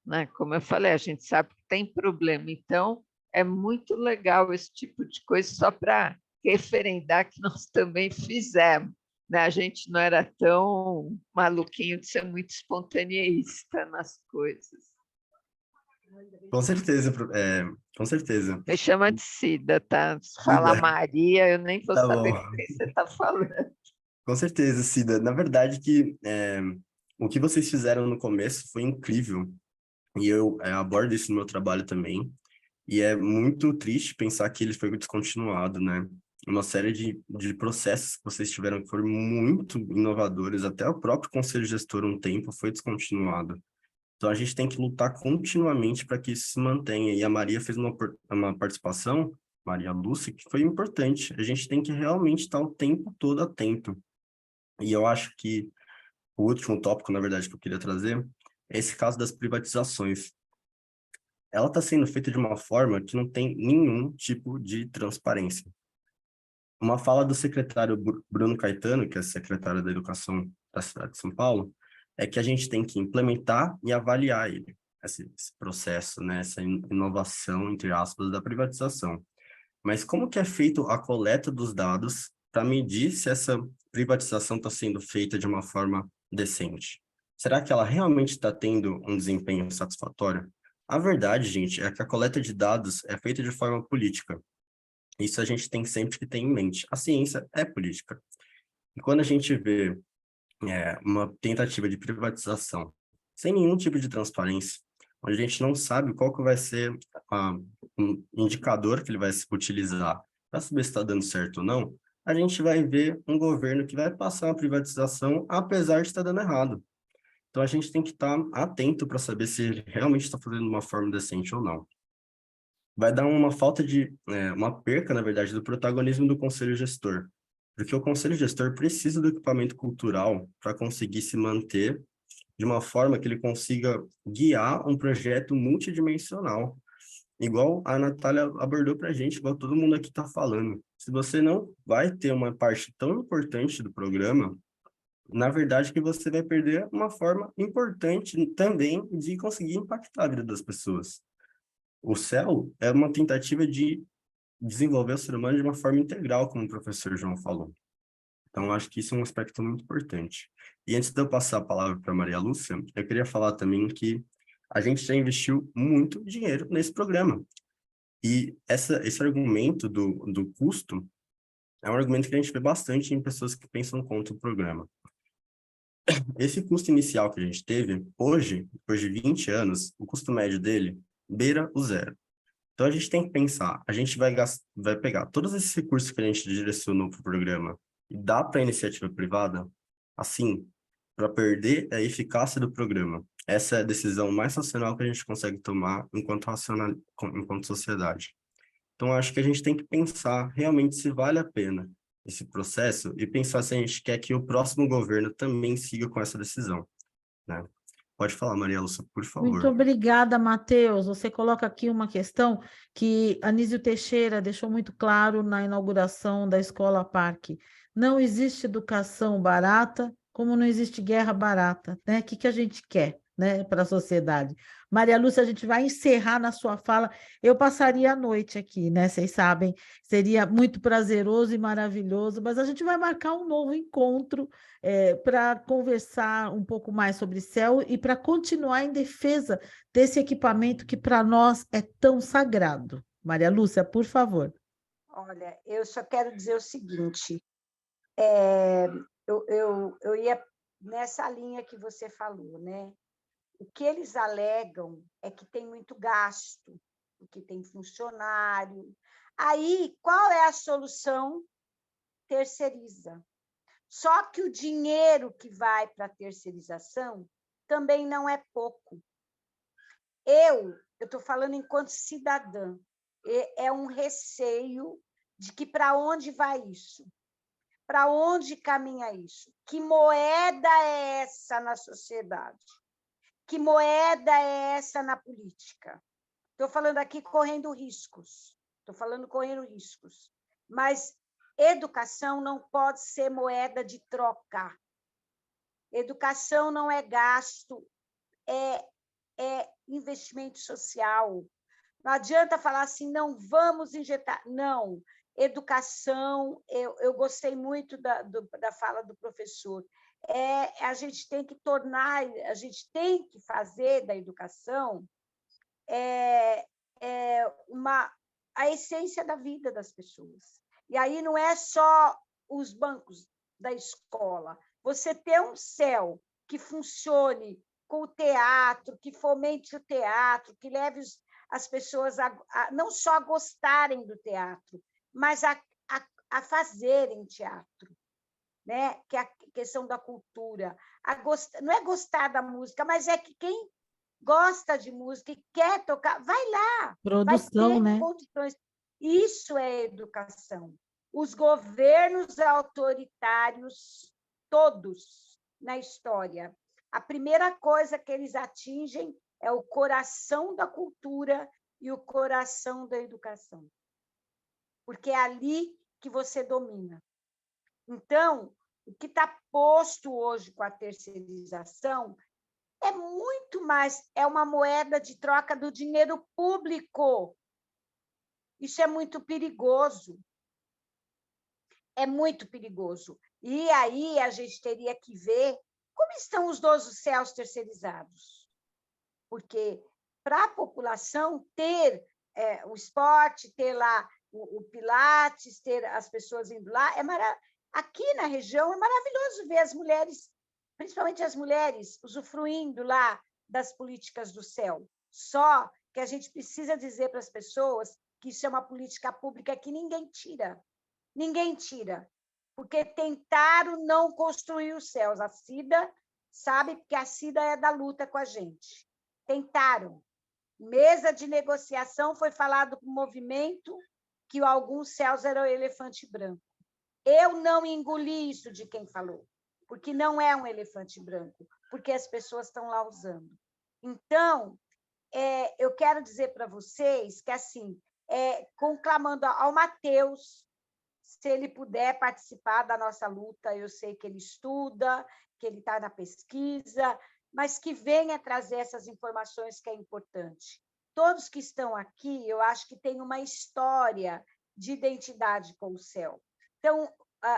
né? Como eu falei, a gente sabe que tem problema, então é muito legal esse tipo de coisa, só para referendar que nós também fizemos, né? A gente não era tão maluquinho de ser muito espontaneísta nas coisas. Com certeza, com certeza. Me chama de Cida, tá? Se fala Maria, eu nem vou saber com quem você está falando. Com certeza, Cida. Na verdade, o que vocês fizeram no começo foi incrível. E eu abordo isso no meu trabalho também. E é muito triste pensar que ele foi descontinuado, né? Uma série de processos que vocês tiveram que foram muito inovadores. Até o próprio Conselho Gestor, um tempo, foi descontinuado. Então, a gente tem que lutar continuamente para que isso se mantenha. E a Maria fez uma participação, Maria Lúcia, que foi importante. A gente tem que realmente estar o tempo todo atento. E eu acho que o último tópico, na verdade, que eu queria trazer é esse caso das privatizações. Ela está sendo feita de uma forma que não tem nenhum tipo de transparência. Uma fala do secretário Bruno Caetano, que é secretário da Educação da cidade de São Paulo, é que a gente tem que implementar e avaliar ele, esse processo, né, essa inovação, entre aspas, da privatização. Mas como que é feito a coleta dos dados para medir se essa privatização está sendo feita de uma forma decente? Será que ela realmente está tendo um desempenho satisfatório? A verdade, gente, é que a coleta de dados é feita de forma política. Isso a gente tem sempre que ter em mente. A ciência é política. E quando a gente vê uma tentativa de privatização sem nenhum tipo de transparência, onde a gente não sabe qual que vai ser um indicador que ele vai utilizar para saber se está dando certo ou não, a gente vai ver um governo que vai passar uma privatização apesar de estar dando errado. Então, a gente tem que estar atento para saber se ele realmente está fazendo de uma forma decente ou não. Vai dar uma falta de, uma perca, na verdade, do protagonismo do conselho gestor, porque o conselho gestor precisa do equipamento cultural para conseguir se manter de uma forma que ele consiga guiar um projeto multidimensional, igual a Natália abordou para a gente, igual todo mundo aqui está falando. Se você não vai ter uma parte tão importante do programa, na verdade que você vai perder uma forma importante também de conseguir impactar a vida das pessoas. O CEL é uma tentativa de desenvolver o ser humano de uma forma integral, como o professor João falou. Então, acho que isso é um aspecto muito importante. E antes de eu passar a palavra para a Maria Lúcia, eu queria falar também que a gente já investiu muito dinheiro nesse programa. E esse argumento do custo é um argumento que a gente vê bastante em pessoas que pensam contra o programa. Esse custo inicial que a gente teve, hoje, depois de 20 anos, o custo médio dele beira o zero. Então, a gente tem que pensar, a gente vai pegar todos esses recursos que a gente direcionou para o programa e dar para a iniciativa privada, assim, para perder a eficácia do programa. Essa é a decisão mais racional que a gente consegue tomar enquanto sociedade. Então, acho que a gente tem que pensar realmente se vale a pena esse processo e pensar se a gente quer que o próximo governo também siga com essa decisão, né? Pode falar, Maria Lúcia, por Muito favor. obrigada, Matheus. Você coloca aqui uma questão que Anísio Teixeira deixou muito claro na inauguração da Escola Parque. Não existe educação barata, como não existe guerra barata, né? O que a gente quer, né, para a sociedade? Maria Lúcia, a gente vai encerrar na sua fala. Eu passaria a noite aqui, né? Vocês sabem, seria muito prazeroso e maravilhoso, mas a gente vai marcar um novo encontro para conversar um pouco mais sobre CEL e para continuar em defesa desse equipamento que para nós é tão sagrado. Maria Lúcia, por favor. Olha, eu só quero dizer o seguinte, eu ia nessa linha que você falou, né? O que eles alegam é que tem muito gasto, que tem funcionário. Aí, qual é a solução? Terceiriza. Só que o dinheiro que vai para a terceirização também não é pouco. Eu estou falando enquanto cidadã, é um receio de que para onde vai isso? Para onde caminha isso? Que moeda é essa na sociedade? Que moeda é essa na política? Estou falando aqui correndo riscos. Mas educação não pode ser moeda de troca. Educação não é gasto, é investimento social. Não adianta falar assim, não vamos injetar. Não, educação, eu gostei muito da fala do professor. A gente tem que fazer da educação a essência da vida das pessoas. E aí não é só os bancos da escola. Você ter um CEL que funcione com o teatro, que fomente o teatro, que leve as pessoas não só a gostarem do teatro, mas a fazerem teatro, né? Que é a questão da cultura. Não é gostar da música, mas é que quem gosta de música e quer tocar, vai lá, Produção, vai ter né? condições. Isso é educação. Os governos autoritários, todos na história, a primeira coisa que eles atingem é o coração da cultura e o coração da educação. Porque é ali que você domina. Então, o que está posto hoje com a terceirização é muito mais, é uma moeda de troca do dinheiro público. Isso é muito perigoso. É muito perigoso. E aí a gente teria que ver como estão os 12 CELs terceirizados. Porque para a população ter o esporte, ter lá o Pilates, ter as pessoas indo lá, Aqui na região é maravilhoso ver as mulheres, principalmente as mulheres, usufruindo lá das políticas do céu. Só que a gente precisa dizer para as pessoas que isso é uma política pública que ninguém tira. Ninguém tira. Porque tentaram não construir os céus. A Cida sabe, porque a Cida é da luta com a gente. Tentaram. Mesa de negociação, foi falado para o movimento que alguns céus eram elefante branco. Eu não engoli isso de quem falou, porque não é um elefante branco, porque as pessoas estão lá usando. Então, eu quero dizer para vocês que, assim, conclamando ao Matheus, se ele puder participar da nossa luta, eu sei que ele estuda, que ele está na pesquisa, mas que venha trazer essas informações que é importante. Todos que estão aqui, eu acho que têm uma história de identidade com o céu. Então,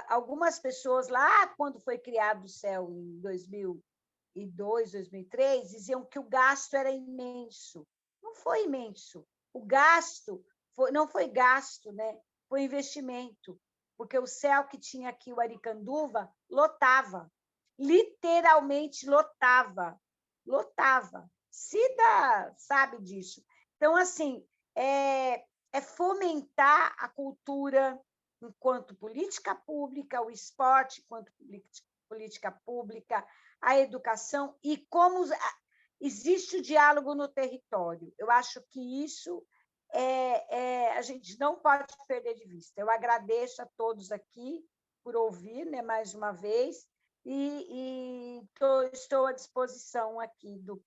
algumas pessoas lá, quando foi criado o céu em 2002, 2003, diziam que o gasto era imenso. Não foi imenso. O gasto não foi gasto, né? Foi investimento, porque o céu que tinha aqui, o Aricanduva, lotava, literalmente lotava. Cida sabe disso. Então, assim, é fomentar a cultura enquanto política pública, o esporte enquanto política pública, a educação, e como existe o diálogo no território. Eu acho que isso a gente não pode perder de vista. Eu agradeço a todos aqui por ouvir, né, mais uma vez, e estou à disposição aqui do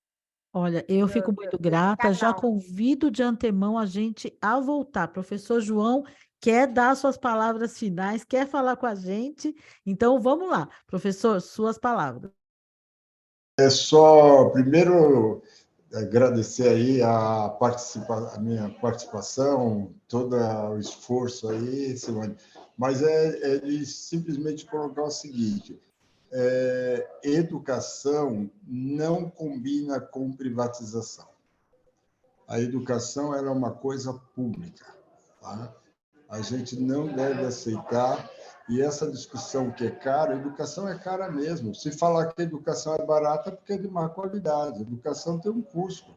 Olha, eu fico muito grata, já canal. convido de antemão a gente a voltar. Professor João quer dar suas palavras finais, quer falar com a gente, então vamos lá. Professor, suas palavras. É só, primeiro, agradecer aí a minha participação, todo o esforço aí, Simone, mas é de simplesmente colocar o seguinte: educação não combina com privatização. A educação era uma coisa pública, tá? A gente não deve aceitar, e essa discussão que é cara, a educação é cara mesmo. Se falar que a educação é barata, é porque é de má qualidade. A educação tem um custo,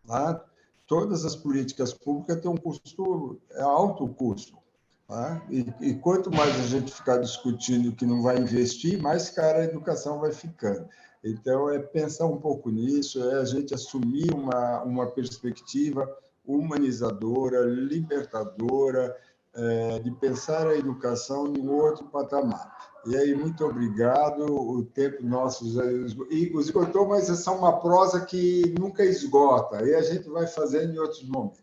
tá? Todas as políticas públicas têm um custo, alto custo. Tá? E quanto mais a gente ficar discutindo que não vai investir, mais cara a educação vai ficando. Então, pensar um pouco nisso, a gente assumir uma perspectiva humanizadora, libertadora, de pensar a educação em outro patamar. E aí, muito obrigado. O tempo nosso já esgotou, mas essa é uma prosa que nunca esgota. Aí a gente vai fazendo em outros momentos.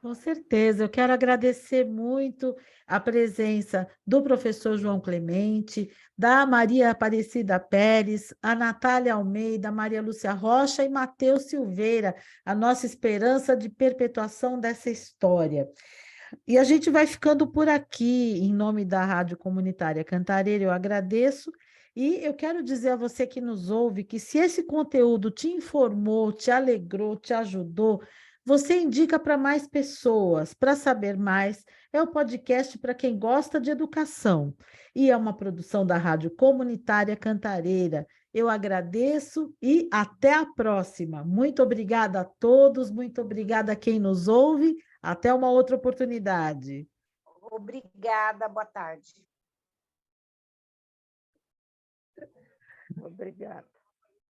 Com certeza, eu quero agradecer muito a presença do professor João Clemente, da Maria Aparecida Pérez, a Natália Almeida, Maria Lúcia Rocha e Matheus Silveira, a nossa esperança de perpetuação dessa história. E a gente vai ficando por aqui, em nome da Rádio Comunitária Cantareira, eu agradeço. E eu quero dizer a você que nos ouve que se esse conteúdo te informou, te alegrou, te ajudou, você indica para mais pessoas. Para saber mais, é o podcast para quem gosta de educação. E é uma produção da Rádio Comunitária Cantareira. Eu agradeço e até a próxima. Muito obrigada a todos, muito obrigada a quem nos ouve. Até uma outra oportunidade. Obrigada, boa tarde. Obrigada.